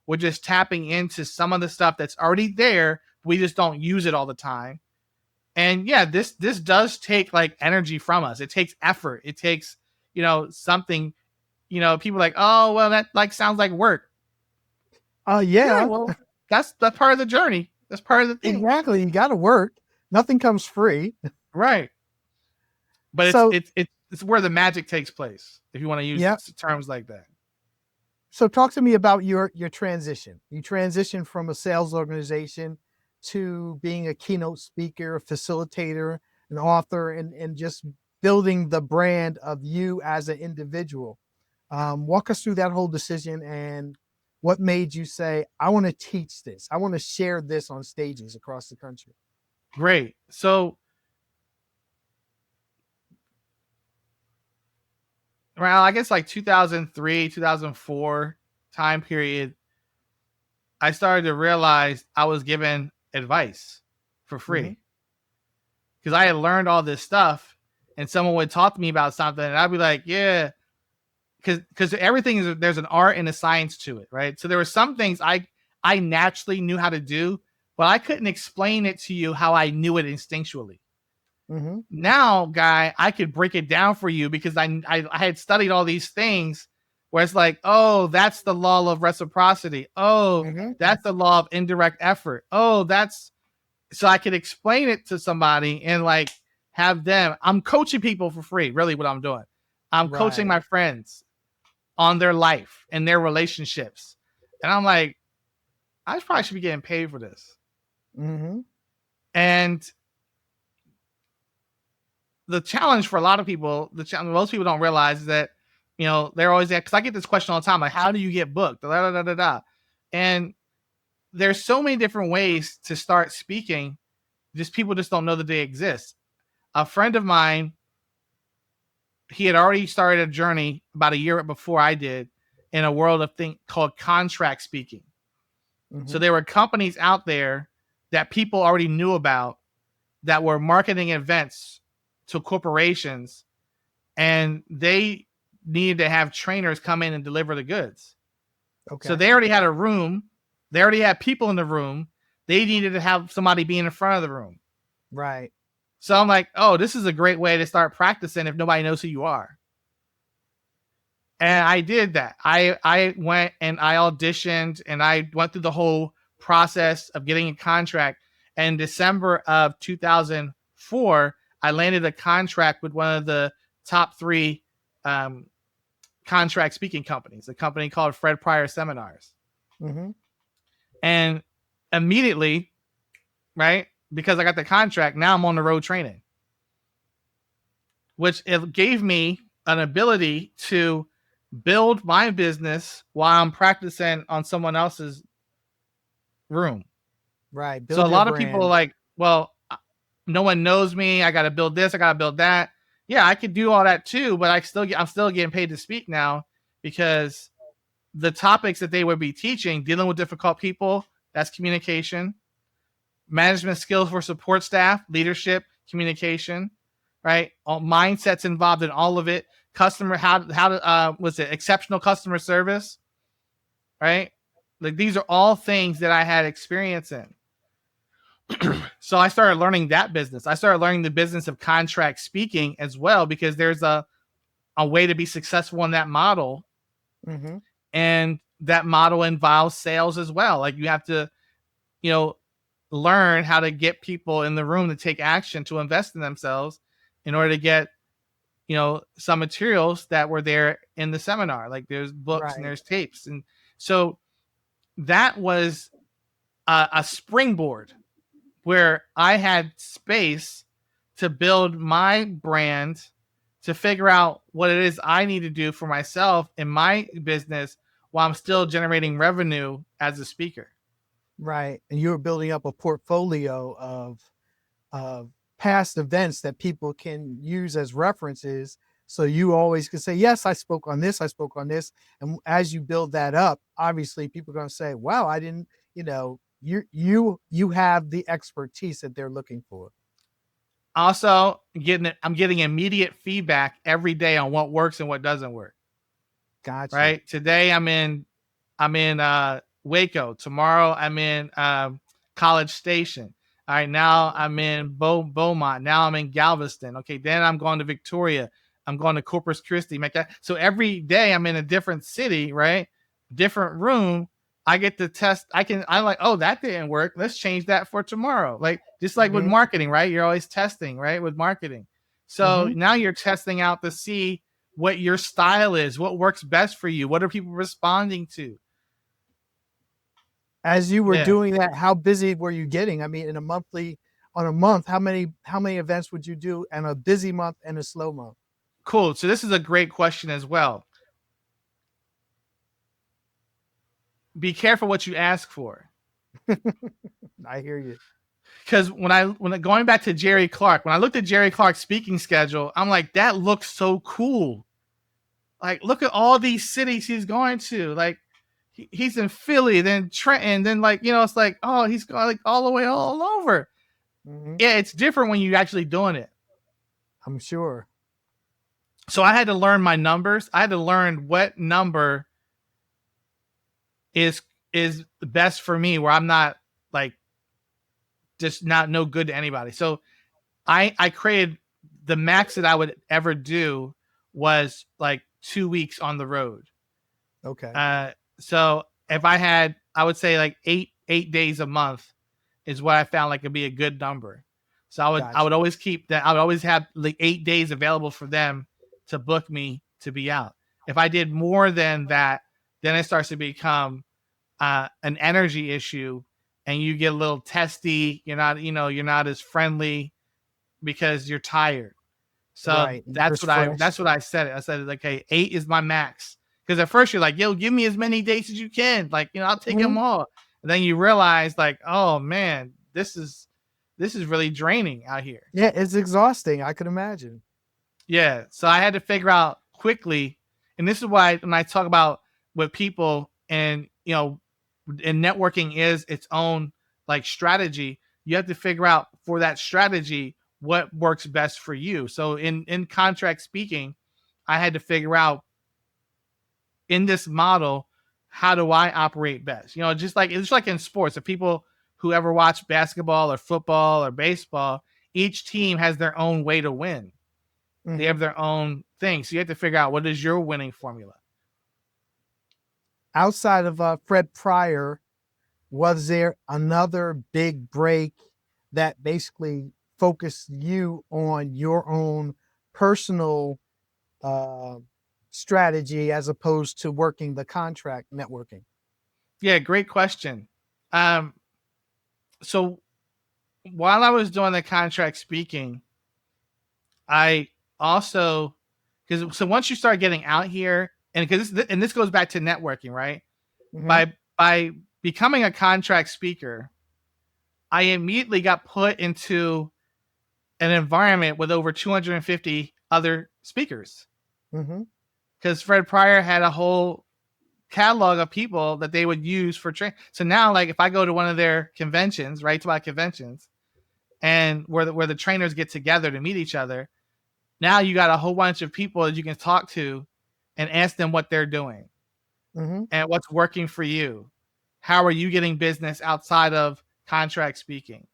We're just tapping into some of the stuff that's already there. We just don't use it all the time. And yeah, this does take like energy from us. It takes effort. It takes, something, people are like, oh, well, that like sounds like work. Yeah, Yeah, well, that's part of the journey. That's part of the thing. exactly. You got to work. Nothing comes free. Right. But So, it's where the magic takes place, if you want to use yeah. terms like that. So talk to me about your transition. You transitioned from a sales organization to being a keynote speaker, a facilitator, an author, and just building the brand of you as an individual. Walk us through that whole decision and what made you say, I want to teach this. I want to share this on stages across the country. Great. So around, I guess, like 2003, 2004 time period, I started to realize I was given advice for Mm-hmm. free, because I had learned all this stuff, and someone would talk to me about something, and I'd be like, yeah, because everything is, there's an art and a science to it, right? So there were some things I naturally knew how to do, but I couldn't explain it to you how I knew it instinctually. Mm-hmm. Now, Guy, I could break it down for you, because I had studied all these things where it's like, oh, that's the law of reciprocity. Oh, Mm-hmm. that's the law of indirect effort. Oh, that's, so I could explain it to somebody and like have them. I'm coaching people for free, really what I'm doing. I'm coaching Right. my friends on their life and their relationships. And I'm like, I probably should be getting paid for this. Mm-hmm. And the challenge for a lot of people, most people don't realize is that, they're always there. Cause I get this question all the time, like, how do you get booked? Da, da, da, da, da. And there's so many different ways to start speaking. Just people just don't know that they exist. A friend of mine, he had already started a journey about a year before I did in a world of thing called contract speaking. So Mm-hmm. there were companies out there that people already knew about that were marketing events to corporations, and they needed to have trainers come in and deliver the goods. So Okay. they already had a room. They already had people in the room. They needed to have somebody be in the front of the room. Right. So I'm like, oh, this is a great way to start practicing if nobody knows who you are. And I did that. I went and I auditioned and I went through the whole process of getting a contract. And in December of 2004, I landed a contract with one of the top three contract speaking companies, a company called Fred Pryor Seminars. Mm-hmm. And immediately, right, because I got the contract, now I'm on the road training, which it gave me an ability to build my business while I'm practicing on someone else's room. Right. So a Build your lot of people are brand. like, well, no one knows me. I got to build this. I got to build that. Yeah, I could do all that too, but I'm still getting paid to speak now because the topics that they would be teaching, dealing with difficult people, that's communication, management skills for support staff, leadership, communication, right? All mindsets involved in all of it. Customer, how to was it exceptional customer service, right? Like these are all things that I had experience in. So I started learning that business. I started learning the business of contract speaking as well, because there's a way to be successful in that model. Mm-hmm. And that model involves sales as well. Like you have to, you know, learn how to get people in the room to take action, to invest in themselves in order to get, you know, some materials that were there in the seminar. Like there's books and Right. there's tapes. And so that was a springboard where I had space to build my brand, to figure out what it is I need to do for myself in my business while I'm still generating revenue as a speaker. Right. And you were building up a portfolio of past events that people can use as references. So you always can say, yes, I spoke on this, I spoke on this. And as you build that up, obviously people are going to say, wow, I didn't, you have the expertise that they're looking for. Also, I'm getting immediate feedback every day on what works and what doesn't work. Gotcha. Right. Today I'm in Waco. Tomorrow I'm in College Station. All right, now I'm in Beaumont. Now I'm in Galveston. Okay, then I'm going to Victoria. I'm going to Corpus Christi. So every day I'm in a different city, right? Different room. I get to test. I'm like, oh, that didn't work. Let's change that for tomorrow. Like just like with Mm-hmm. marketing, right? You're always testing, right? With marketing. So Mm-hmm. now you're testing out to see what your style is, what works best for you, what are people responding to. As you were Yeah. doing that, how busy were you getting? I mean, on a month, how many events would you do in a busy month and a slow month? Cool. So this is a great question as well. Be careful what you ask for. I hear you. Because when going back to Jerry Clark, when I looked at Jerry Clark's speaking schedule, I'm like, that looks so cool. Like, look at all these cities he's going to. Like, he's in Philly, then Trenton, then like, it's like, oh, he's going like all the way all over. Mm-hmm. Yeah, it's different when you're actually doing it. I'm sure. So I had to learn my numbers. I had to learn what number is the best for me, where I'm not like just not no good to anybody. So I created the max that I would ever do was like 2 weeks on the road. Okay. So if I would say like eight days a month is what I found like would be a good number. So I would Gotcha. always keep that. I would always have like 8 days available for them to book me to be out. If I did more than that, then it starts to become an energy issue, and you get a little testy. You're not as friendly because you're tired. So Right. You're fresh. that's what I said. I said, okay, 8 is my max. Because at first you're like, yo, give me as many dates as you can. Like, I'll take Mm-hmm. them all. And then you realize like, oh man, this is really draining out here. Yeah, it's exhausting. I could imagine. Yeah. So I had to figure out quickly. And this is why when I talk about with people and, and networking is its own like strategy, you have to figure out for that strategy what works best for you. So in contract speaking, I had to figure out in this model, how do I operate best? Just like it's like in sports, if people who ever watch basketball or football or baseball, each team has their own way to win. They Mm-hmm. have their own thing. So you have to figure out what is your winning formula. Outside of Fred Pryor, was there another big break that basically focused you on your own personal uh, strategy as opposed to working the contract networking? Yeah, great question. Um, so while I was doing the contract speaking, I also so once you start getting out here, and this goes back to networking, right? Mm-hmm. By becoming a contract speaker, I immediately got put into an environment with over 250 other speakers. Mm-hmm. Because Fred Pryor had a whole catalog of people that they would use for training. So now, like, if I go to one of their conventions, right, to my conventions, and where the trainers get together to meet each other, now you got a whole bunch of people that you can talk to and ask them what they're doing Mm-hmm. and what's working for you. How are you getting business outside of contract speaking?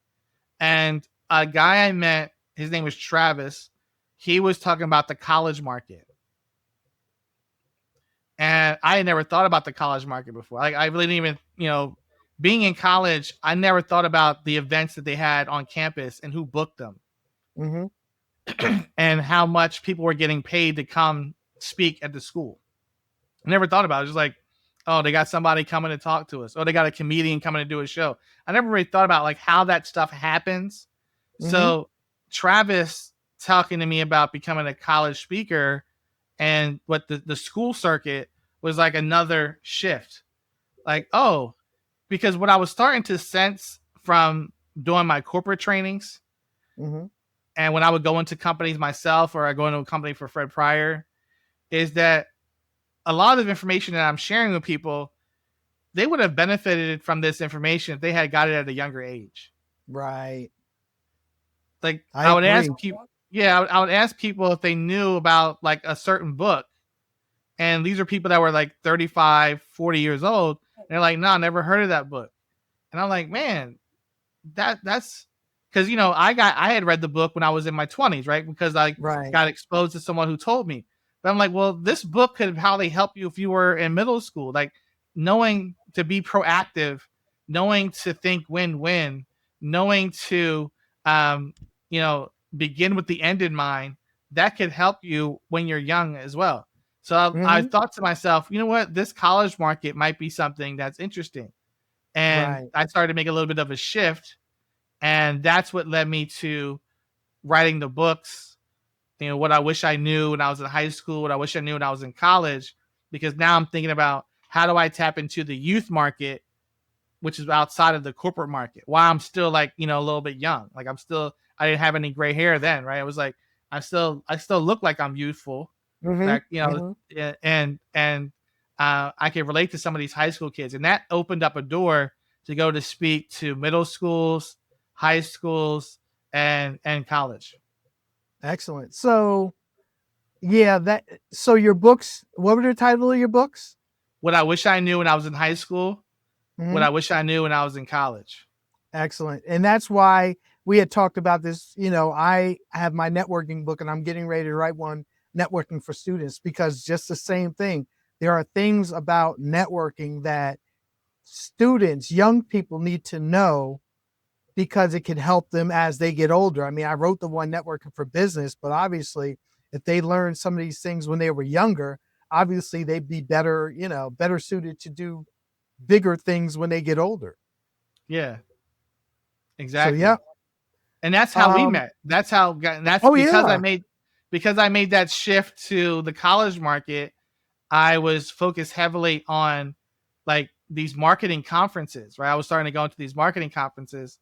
And a guy I met, his name was Travis. He was talking about the college market. And I had never thought about the college market before. Like, I really didn't even, being in college, I never thought about the events that they had on campus and who booked them Mm-hmm. and how much people were getting paid to come speak at the school. I never thought about it. It was just like, oh, they got somebody coming to talk to us. Oh, they got a comedian coming to do a show. I never really thought about like how that stuff happens. Mm-hmm. So Travis talking to me about becoming a college speaker and what the school circuit was like another shift. Like, oh, because what I was starting to sense from doing my corporate trainings Mm-hmm. and when I would go into companies myself or I go into a company for Fred Pryor is that a lot of information that I'm sharing with people, they would have benefited from this information if they had got it at a younger age. Right. Like I I would agree. ask people, yeah, I would ask people if they knew about like a certain book. And these are people that were like 35, 40 years old. And they're like, no, I never heard of that book. And I'm like, man, that's because I had read the book when I was in my 20s, right? Because I Right. got exposed to someone who told me. But I'm like, well, this book could probably help you if you were in middle school, like knowing to be proactive, knowing to think win-win, knowing to um, begin with the end in mind. That could help you when you're young as well. So I Mm-hmm. thought to myself, you know what, this college market might be something that's interesting. And Right. I started to make a little bit of a shift. And that's what led me to writing the books, what I wish I knew when I was in high school, what I wish I knew when I was in college, because now I'm thinking about how do I tap into the youth market, which is outside of the corporate market, while I'm still like, a little bit young. Like I didn't have any gray hair then, right? I was like, I still look like I'm youthful, Mm-hmm. like, Mm-hmm. and I can relate to some of these high school kids. And that opened up a door to go to speak to middle schools, high schools, and college. Excellent. So yeah, so your books, what were the title of your books? What I wish I knew when I was in high school, what Mm-hmm. I wish I knew when I was in college. Excellent. And that's why we had talked about this. I have my networking book and I'm getting ready to write one, networking for students, because just the same thing. There are things about networking that students, young people need to know because it can help them as they get older. I mean, I wrote the one, networking for business, but obviously if they learned some of these things when they were younger, obviously they'd be better, better suited to do bigger things when they get older. Yeah, So exactly. yeah. And that's how we Um, met. That's oh yeah. because I made that shift to the college market. I was focused heavily on like these marketing conferences, right? I was starting to go into these marketing conferences,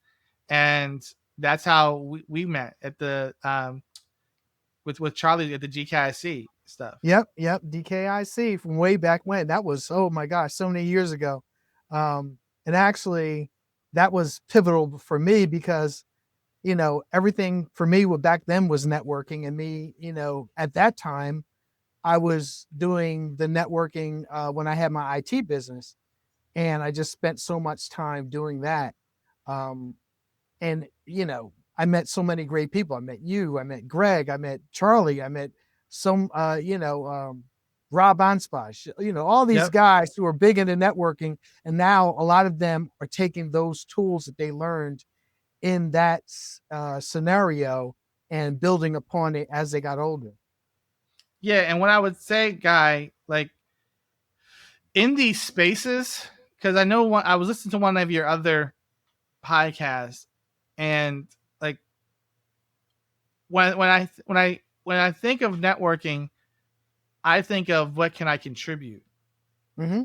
and that's how we met at the with Charlie at the GKIC stuff. Yep. DKIC from way back when. That was, oh my gosh, so many years ago. And actually that was pivotal for me because, everything for me back then was networking, and me, at that time I was doing the networking when I had my IT business, and I just spent so much time doing that. Um, and I met so many great people. I met you, I met Greg, I met Charlie, I met some Rob Anspach, all these Yep. guys who are big into networking, and now a lot of them are taking those tools that they learned in that scenario and building upon it as they got older. Yeah, and what I would say, Guy, like in these spaces, because I was listening to one of your other podcasts, and like when I think of networking, I think of what can I contribute. Mm-hmm.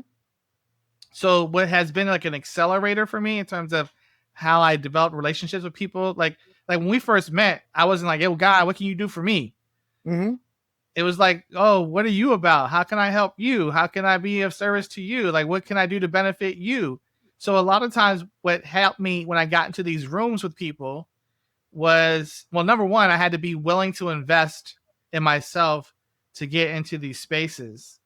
So what has been like an accelerator for me in terms of how I develop relationships with people, like like when we first met, I wasn't like, "Yo, Guy, what can you do for me?" Mm-hmm. It was like, "Oh, what are you about? How can I help you? How can I be of service to you? Like, what can I do to benefit you?" So a lot of times, what helped me when I got into these rooms with people was, well, number one, I had to be willing to invest in myself to get into these spaces.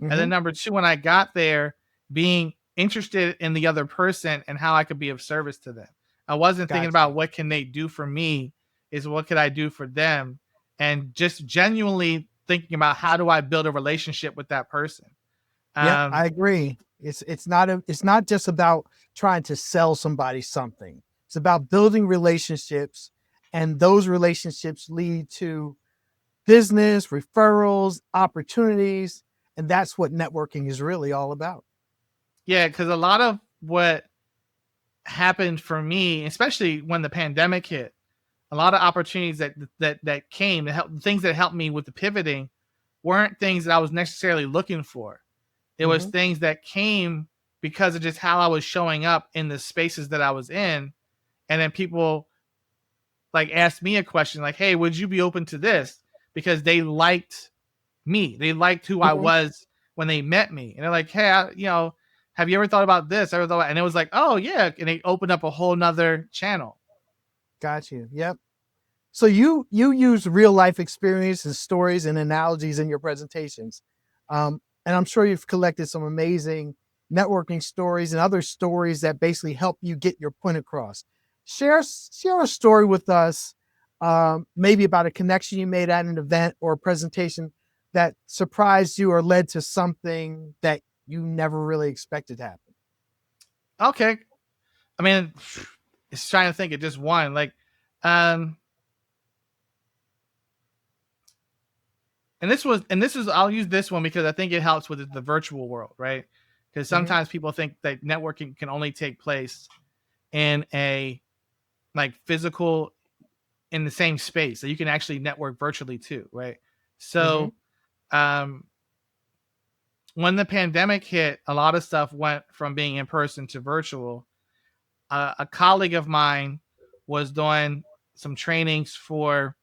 And Mm-hmm. then number two, when I got there, being interested in the other person and how I could be of service to them. I wasn't thinking Got you. about what can they do for me, is what could I do for them, and just genuinely thinking about how do I build a relationship with that person. Yep, Um, I agree. It's not just about trying to sell somebody something. It's about building relationships, and those relationships lead to business, referrals, opportunities, and that's what networking is really all about. yeah, because a lot of what happened for me, especially when the pandemic hit, a lot of opportunities that came to help, things that helped me with the pivoting weren't things that I was necessarily looking for. It was Mm-hmm. things that came because of just how I was showing up in the spaces that I was in. And then people like asked me a question like, "Hey, would you be open to this?" Because they liked me. They liked who I Mm-hmm. was when they met me. And they're like, "Hey, have you ever thought about this?" Ever thought and it was like, "Oh yeah." And they opened up a whole nother channel. Got you. Yep. So you use real life experience and stories and analogies in your presentations, and I'm sure you've collected some amazing networking stories and other stories that basically help you get your point across. Share a story with us, maybe about a connection you made at an event or a presentation that surprised you or led to something that you never really expected to happen. Okay. I mean, it's trying to think of just one. Like, um, and this is I'll use this one because I think it helps with the virtual world, right? Because Mm-hmm. sometimes people think that networking can only take place in a like physical in the same space. So you can actually network virtually too, right? Mm-hmm. So um when the pandemic hit, a lot of stuff went from being in person to virtual. A colleague of mine was doing some trainings for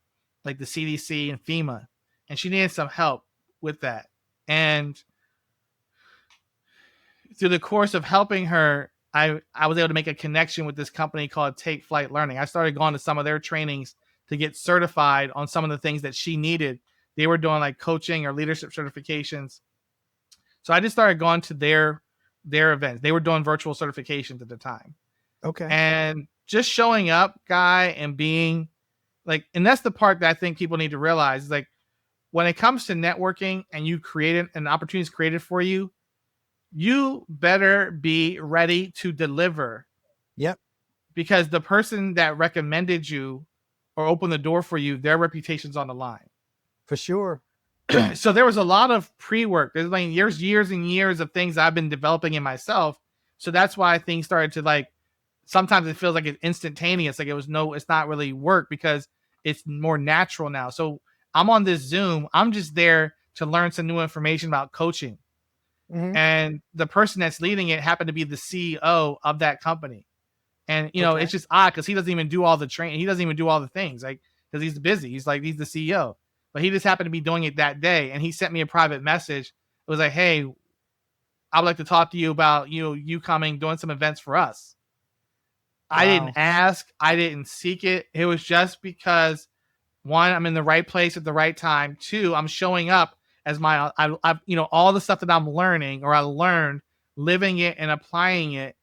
like the CDC and FEMA, and she needed some help with that. And through the course of helping her, I was able to make a connection with this company called Take Flight Learning. I started going to some of their trainings to get certified on some of the things that she needed. They were doing like coaching or leadership certifications. So I just started going to their events. They were doing virtual certifications at the time. Okay. And just showing up, Guy, and being like, and that's the part that I think people need to realize is like when it comes to networking and you create an opportunity is created for you, you better be ready to deliver Yep. because the person that recommended you or opened the door for you, their reputation's on the line. For sure. So there was a lot of pre-work. There's like years and years of things I've been developing in myself. So that's why things started to like sometimes it feels like it's instantaneous. Like it's not really work because it's more natural now. So I'm on this Zoom. I'm just there to learn some new information about coaching. Mm-hmm. And the person that's leading it happened to be the CEO of that company. And Okay. it's just odd because he doesn't even do all the training. He doesn't even do all the things like because he's busy. He's the CEO, but he just happened to be doing it that day. And he sent me a private message. It was like, "Hey, I would like to talk to you about you coming doing some events for us." I didn't Wow. ask. I didn't seek it. It was just because one, I'm in the right place at the right time. Two, I'm showing up as I all the stuff that I'm learning or I learned, living it and applying it,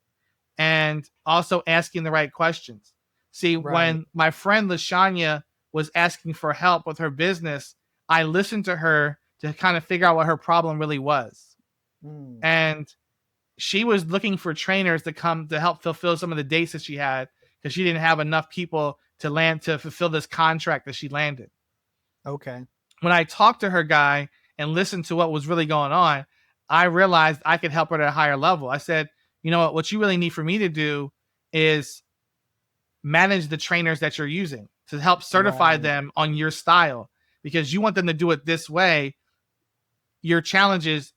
and also asking the right questions. See, Right. when my friend Lashanya was asking for help with her business, I listened to her to kind of figure out what her problem really was. Mm. And she was looking for trainers to come to help fulfill some of the dates that she had because she didn't have enough people to fulfill this contract that she landed. Okay. When I talked to her, Guy, and listened to what was really going on, I realized I could help her at a higher level. I said, "You know what you really need for me to do is manage the trainers that you're using to help certify Right. them on your style because you want them to do it this way. Your challenge is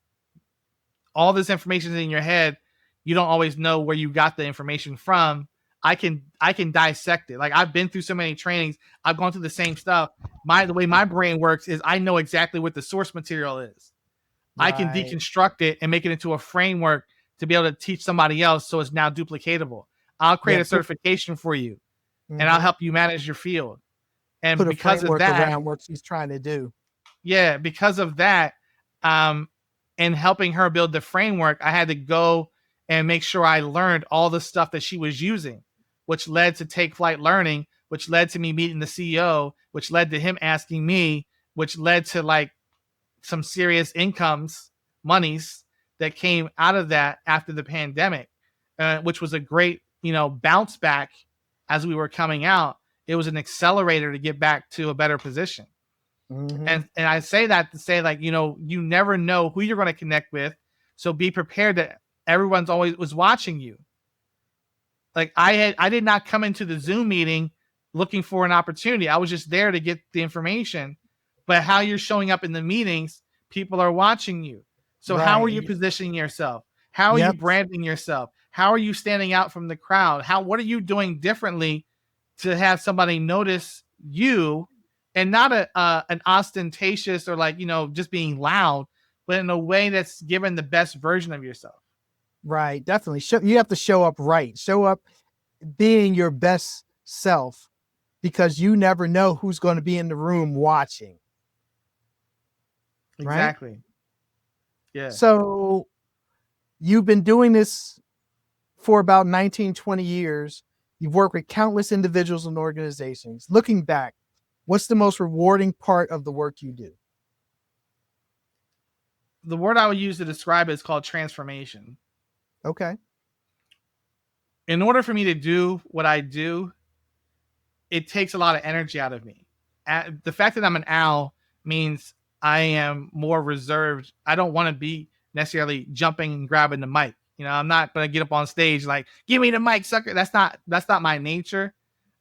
all this information is in your head. You don't always know where you got the information from. I can dissect it. Like I've been through so many trainings. I've gone through the same stuff. The way my brain works is I know exactly what the source material is. I can Right. deconstruct it and make it into a framework to be able to teach somebody else so it's now duplicatable. I'll create a certification for you and I'll help you manage your field. And Put a because of framework that, around what she's trying to do. yeah, because of that, and helping her build the framework, I had to go and make sure I learned all the stuff that she was using, which led to Take Flight Learning, which led to me meeting the CEO, which led to him asking me, which led to like some serious monies that came out of that after the pandemic, which was a great, bounce back as we were coming out. It was an accelerator to get back to a better position. And I say that to say, like, you never know who you're going to connect with. So be prepared that everyone's always was watching you. Like I did not come into the Zoom meeting looking for an opportunity. I was just there to get the information. But how you're showing up in the meetings, people are watching you. So how are you positioning yourself? How are you branding yourself? How are you standing out from the crowd? What are you doing differently to have somebody notice you, and not an ostentatious or like, just being loud, but in a way that's given the best version of yourself. Right. Definitely. You have to show up right. Show up being your best self, because you never know who's going to be in the room watching. Exactly. Right? Yeah. So you've been doing this for about 19, 20 years. You've worked with countless individuals and organizations. Looking back, what's the most rewarding part of the work you do? The word I would use to describe it is called transformation. Okay. In order for me to do what I do, it takes a lot of energy out of me. The fact that I'm an owl means I am more reserved. I don't want to be necessarily jumping and grabbing the mic. I'm not going to get up on stage like, give me the mic, sucker. That's not my nature.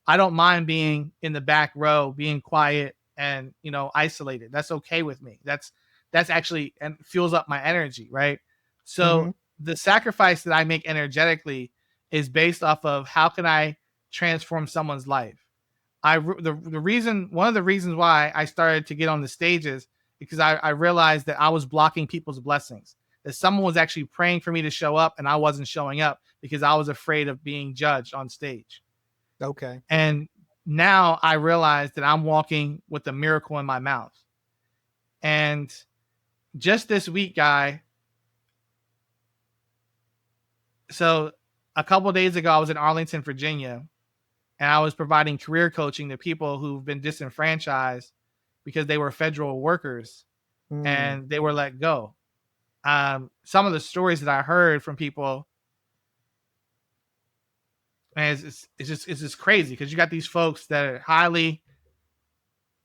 I don't mind being in the back row, being quiet and, isolated. That's okay with me. That's actually, and fuels up my energy. Right. So the sacrifice that I make energetically is based off of how can I transform someone's life. One of the reasons why I started to get on the stages, because I realized that I was blocking people's blessings, that someone was actually praying for me to show up and I wasn't showing up because I was afraid of being judged on stage. Okay. And now I realize that I'm walking with a miracle in my mouth. And just this week, Guy, so a couple of days ago, I was in Arlington, Virginia, and I was providing career coaching to people who've been disenfranchised because they were federal workers and they were let go. Some of the stories that I heard from people, and it's just crazy, because you got these folks that are highly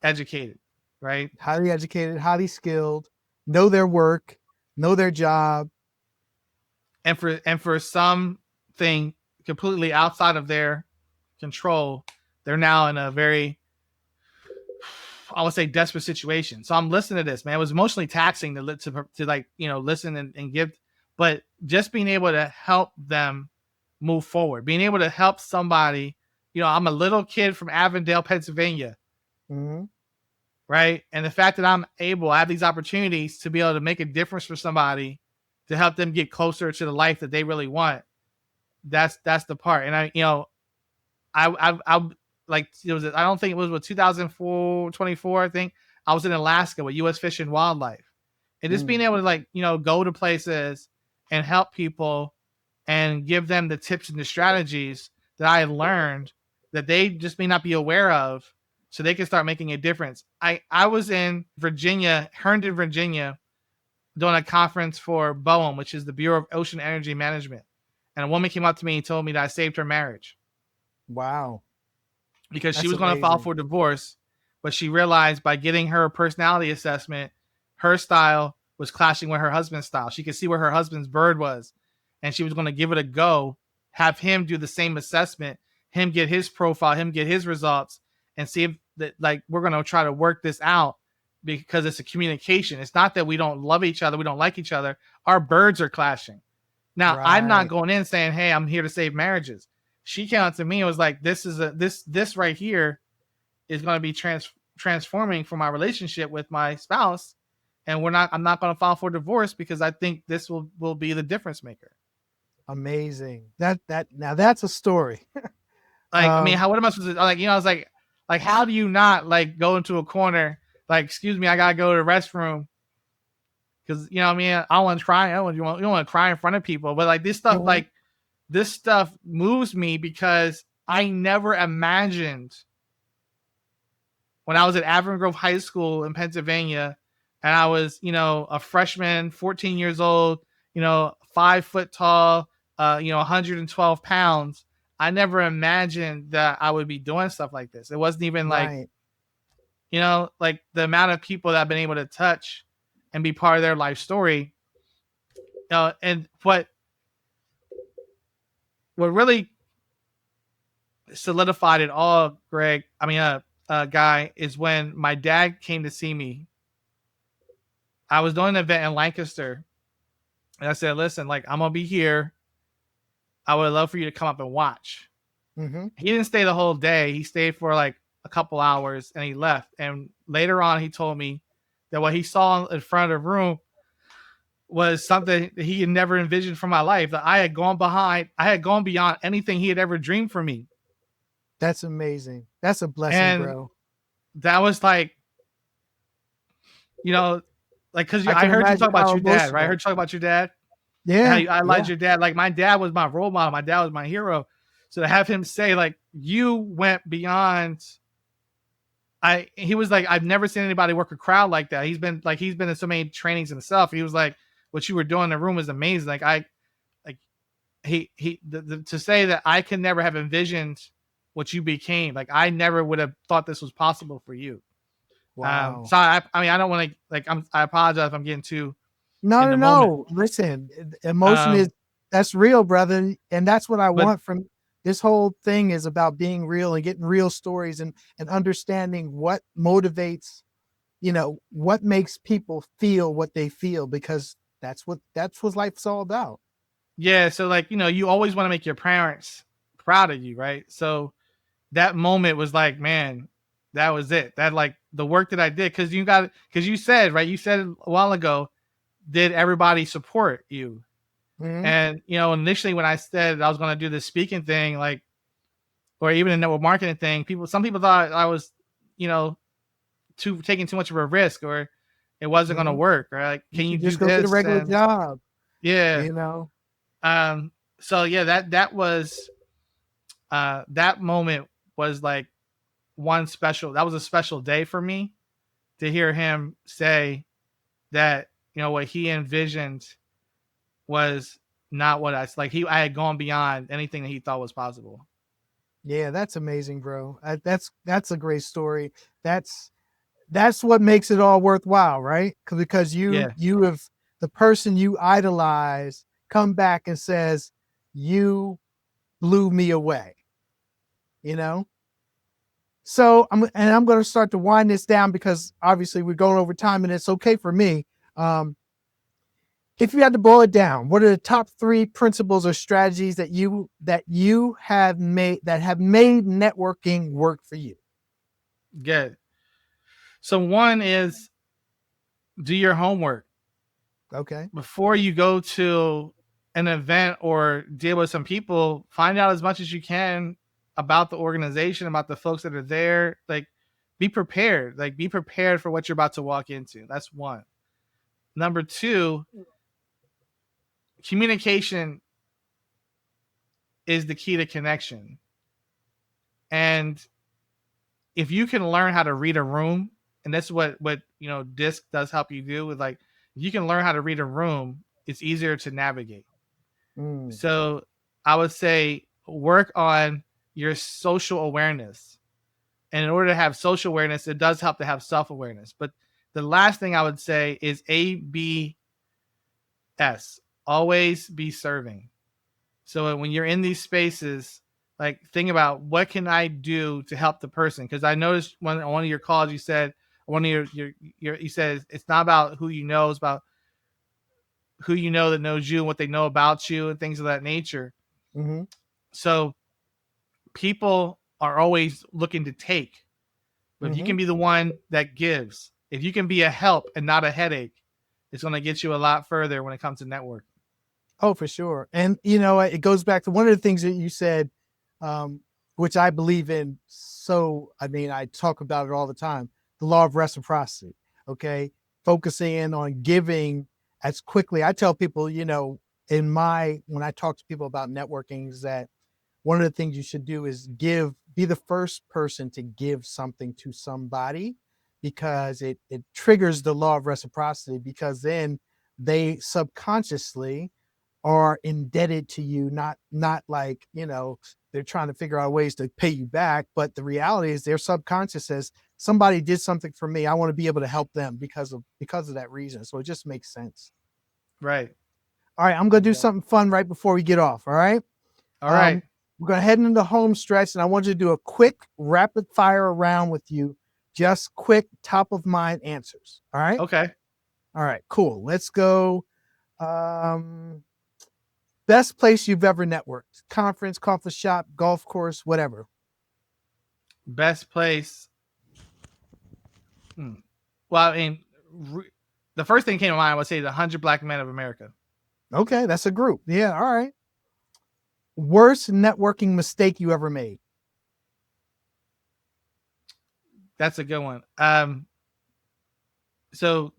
educated, right? Highly educated, highly skilled, know their work, know their job. And for something completely outside of their control, they're now in a very, I would say, desperate situation. So I'm listening to this, man. It was emotionally taxing to like, listen and give, but just being able to help them move forward, being able to help somebody, I'm a little kid from Avondale, Pennsylvania. Right. And the fact that I have these opportunities to be able to make a difference for somebody, to help them get closer to the life that they really want. That's the part. And I like, it was, I don't think it was 2024, I think I was in Alaska with U.S. Fish and Wildlife, and just being able to like, go to places and help people and give them the tips and the strategies that I learned that they just may not be aware of, so they can start making a difference. I was in Virginia, Herndon, Virginia, doing a conference for BOEM, which is the Bureau of Ocean Energy Management. And a woman came up to me and told me that I saved her marriage. Wow. Because she was going to file for divorce, but she realized by getting her personality assessment, her style was clashing with her husband's style. She could see where her husband's bird was, and she was going to give it a go, have him do the same assessment, him get his profile, him get his results, and see if that, like, we're going to try to work this out, because it's a communication. It's not that we don't love each other, we don't like each other. Our birds are clashing. Now, I'm not going in saying, hey, I'm here to save marriages. she came out to me and was like, this right here is going to be transforming for my relationship with my spouse, and I'm not going to file for divorce because I think this will be the difference maker. Amazing. Now that's a story. Like, I mean, what am I supposed to, like, I was like, how do you not like go into a corner, like, excuse me, I gotta go to the restroom, because I don't want to cry. You don't want to cry in front of people, but like this stuff moves me because I never imagined when I was at Avon Grove High School in Pennsylvania, and I was, a freshman, 14 years old, 5 foot tall, 112 pounds. I never imagined that I would be doing stuff like this. It wasn't even right. like the amount of people that I've been able to touch and be part of their life story. And what really solidified it all, Guy, is when my dad came to see me. I was doing an event in Lancaster, and I said, listen, like, I'm going to be here. I would love for you to come up and watch. Mm-hmm. He didn't stay the whole day. He stayed for like a couple hours and he left. And later on, he told me that what he saw in front of the room was something that he had never envisioned for my life, that I had gone beyond anything he had ever dreamed for me. That's amazing. That's a blessing, and bro. That was like, because I heard you talk about your dad, right? I heard you talk about your dad. Yeah. How I liked your dad. Like, my dad was my role model. My dad was my hero. So to have him say, like, you went beyond. He was like, I've never seen anybody work a crowd like that. He's been in so many trainings himself. He was like, what you were doing in the room is amazing. Like, to say that I could never have envisioned what you became. Like, I never would have thought this was possible for you. Wow. So I don't want to, like, I apologize if I'm getting too. No. Listen, emotion that's real, brother. And that's what I want from this whole thing, is about being real and getting real stories and understanding what motivates, what makes people feel what they feel, because that's what life's all about. Yeah. So, like, you always want to make your parents proud of you, right? So that moment was like, man, that was it. That, like, the work that I did, because you said, right? You said a while ago, did everybody support you? Mm-hmm. And, initially when I said I was going to do this speaking thing, like, or even a network marketing thing, some people thought I was, taking too much of a risk, or it wasn't going to work, or like, can you just do go this? get a regular job? Yeah. So yeah, that was, that moment was like that was a special day for me, to hear him say that, what he envisioned was not what I had gone beyond anything that he thought was possible. Yeah, that's amazing, bro. That's a great story. That's what makes it all worthwhile, right? Because you have the person you idolize come back and says, you blew me away. So I'm going to start to wind this down, because obviously we're going over time, and it's okay for me. If you had to boil it down, what are the top 3 principles or strategies that you have made networking work for you? Good. So one is, do your homework. Okay. Before you go to an event or deal with some people, find out as much as you can about the organization, about the folks that are there. Like, be prepared. Like, be prepared for what you're about to walk into. That's one. Number 2, communication is the key to connection. And if you can learn how to read a room, and that's what DISC does help you do, with, like, if you can learn how to read a room, it's easier to navigate. So I would say, work on your social awareness. And in order to have social awareness, it does help to have self-awareness. But the last thing I would say is ABS. Always be serving. So when you're in these spaces, like, think about, what can I do to help the person? Because I noticed on one of your calls, you said, you said, it's not about who you know, it's about who you know that knows you and what they know about you and things of that nature. Mm-hmm. So people are always looking to take. But if you can be the one that gives, if you can be a help and not a headache, it's going to get you a lot further when it comes to networking. Oh, for sure. And, it goes back to one of the things that you said, which I believe in. So, I talk about it all the time, the law of reciprocity. Okay. Focusing in on giving as quickly. I tell people, when I talk to people about networking, is that one of the things you should do is be the first person to give something to somebody, because it triggers the law of reciprocity, because then they subconsciously are indebted to you, not like, they're trying to figure out ways to pay you back. But the reality is their subconscious says, somebody did something for me, I want to be able to help them because of that reason. So it just makes sense. Right. All right, I'm going to do something fun right before we get off. All right. All right. We're going to head into the home stretch, and I want you to do a quick rapid fire round with you. Just quick top of mind answers. All right. Okay. All right, cool. Let's go. Best place you've ever networked: conference, coffee shop, golf course, whatever. Best place. Well, the first thing came to mind, I would say the 100 Black Men of America. Okay, that's a group. Yeah, all right. Worst networking mistake you ever made? That's a good one. So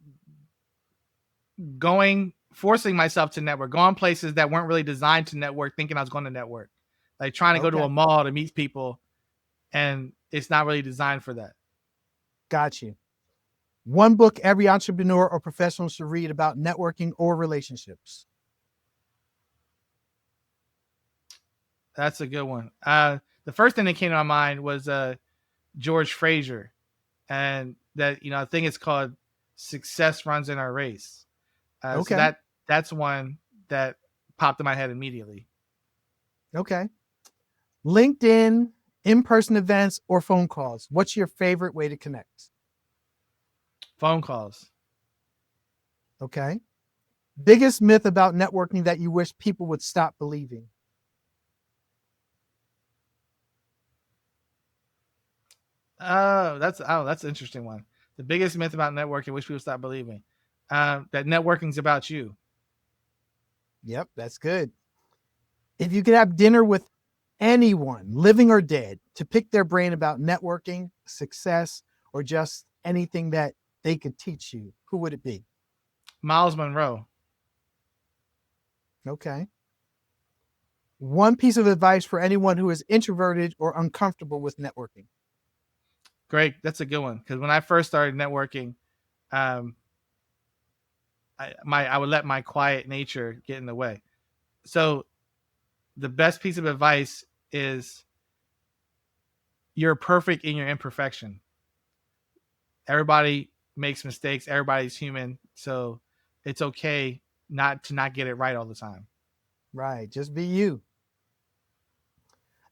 forcing myself to network, going places that weren't really designed to network, thinking I was going to network, like trying to go to a mall to meet people, and it's not really designed for that. Got you. One book every entrepreneur or professional should read about networking or relationships? That's a good one. The first thing that came to my mind was George Fraser, and that, I think it's called "Success Runs in Our Race." So that's one that popped in my head immediately. Okay. LinkedIn, in-person events, or phone calls? What's your favorite way to connect? Phone calls. Okay. Biggest myth about networking that you wish people would stop believing? That's an interesting one. The biggest myth about networking, wish people stop believing, that networking's about you. Yep, that's good. If you could have dinner with anyone, living or dead, to pick their brain about networking, success, or just anything that they could teach you, who would it be? Miles Monroe. Okay. One piece of advice for anyone who is introverted or uncomfortable with networking? Great, that's a good one, because when I first started networking, I would let my quiet nature get in the way. So the best piece of advice is, you're perfect in your imperfection. Everybody makes mistakes. Everybody's human. So it's okay not to not get it right all the time. Right. Just be you.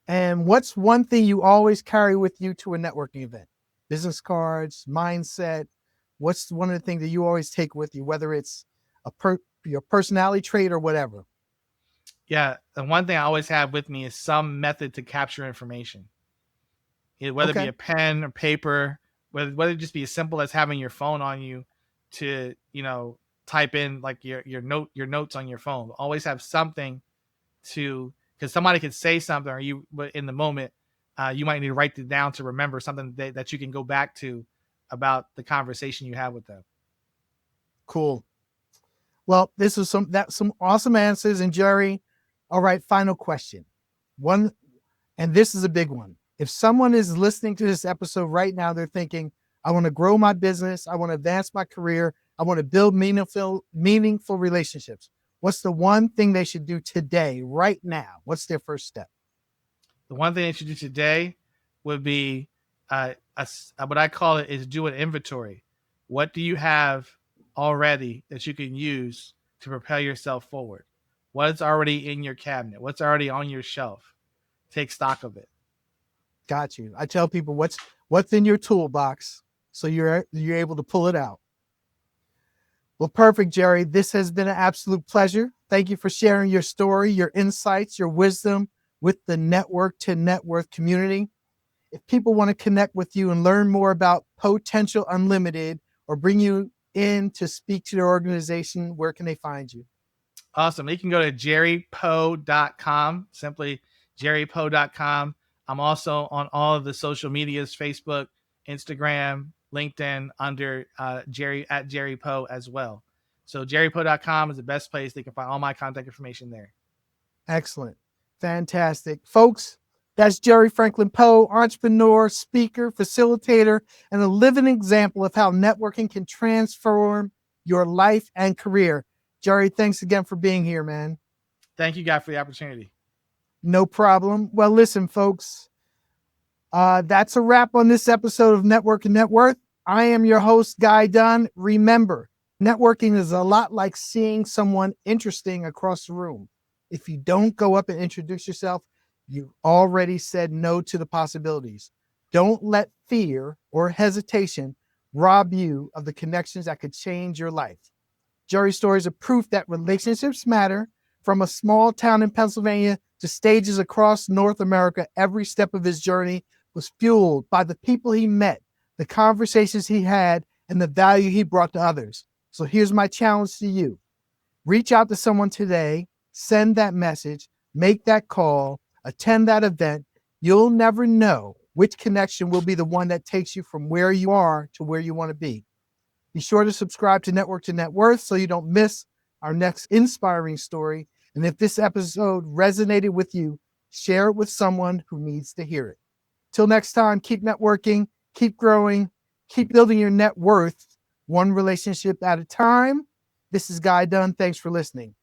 And what's one thing you always carry with you to a networking event? Business cards, mindset. What's one of the things that you always take with you, whether it's your personality trait or whatever? Yeah. The one thing I always have with me is some method to capture information. Whether it be a pen or paper, whether it just be as simple as having your phone on you to, type in like your notes on your phone. Always have something because somebody could say something, or but in the moment, you might need to write it down to remember something that you can go back to about the conversation you have with them. Cool. Well, this is some awesome answers. And Jerry, all right, final question. And this is a big one. If someone is listening to this episode right now, they're thinking, I want to grow my business, I want to advance my career, I want to build meaningful relationships. What's the one thing they should do today, right now? What's their first step? The one thing they should do today would be, what I call it is, do an inventory. What do you have already that you can use to propel yourself forward? What is already in your cabinet? What's already on your shelf? Take stock of it. Got you. I tell people what's in your toolbox, so you're able to pull it out. Well, perfect, Jerry. This has been an absolute pleasure. Thank you for sharing your story, your insights, your wisdom with the Network to Net Worth community. If people want to connect with you and learn more about Potential Unlimited or bring you in to speak to their organization, where can they find you? Awesome. You can go to jerrypoe.com, simply jerrypoe.com. I'm also on all of the social medias, Facebook, Instagram, LinkedIn, under Jerry Poe as well. So jerrypoe.com is the best place. They can find all my contact information there. Excellent. Fantastic. Folks, that's Jerry Franklin Poe, entrepreneur, speaker, facilitator, and a living example of how networking can transform your life and career. Jerry, thanks again for being here, man. Thank you, Guy, for the opportunity. No problem. Well, listen, folks, that's a wrap on this episode of Network and Net Worth. I am your host, Guy Dunn. Remember, networking is a lot like seeing someone interesting across the room. If you don't go up and introduce yourself, you already said no to the possibilities. Don't let fear or hesitation rob you of the connections that could change your life. Jerry's stories are proof that relationships matter. From a small town in Pennsylvania to stages across North America, every step of his journey was fueled by the people he met, the conversations he had, and the value he brought to others. So here's my challenge to you. Reach out to someone today, send that message, make that call, attend that event. You'll never know which connection will be the one that takes you from where you are to where you want to be. Be sure to subscribe to Network to Net Worth so you don't miss our next inspiring story. And if this episode resonated with you, share it with someone who needs to hear it. Till next time, keep networking, keep growing, keep building your net worth one relationship at a time. This is Guy Dunn. Thanks for listening.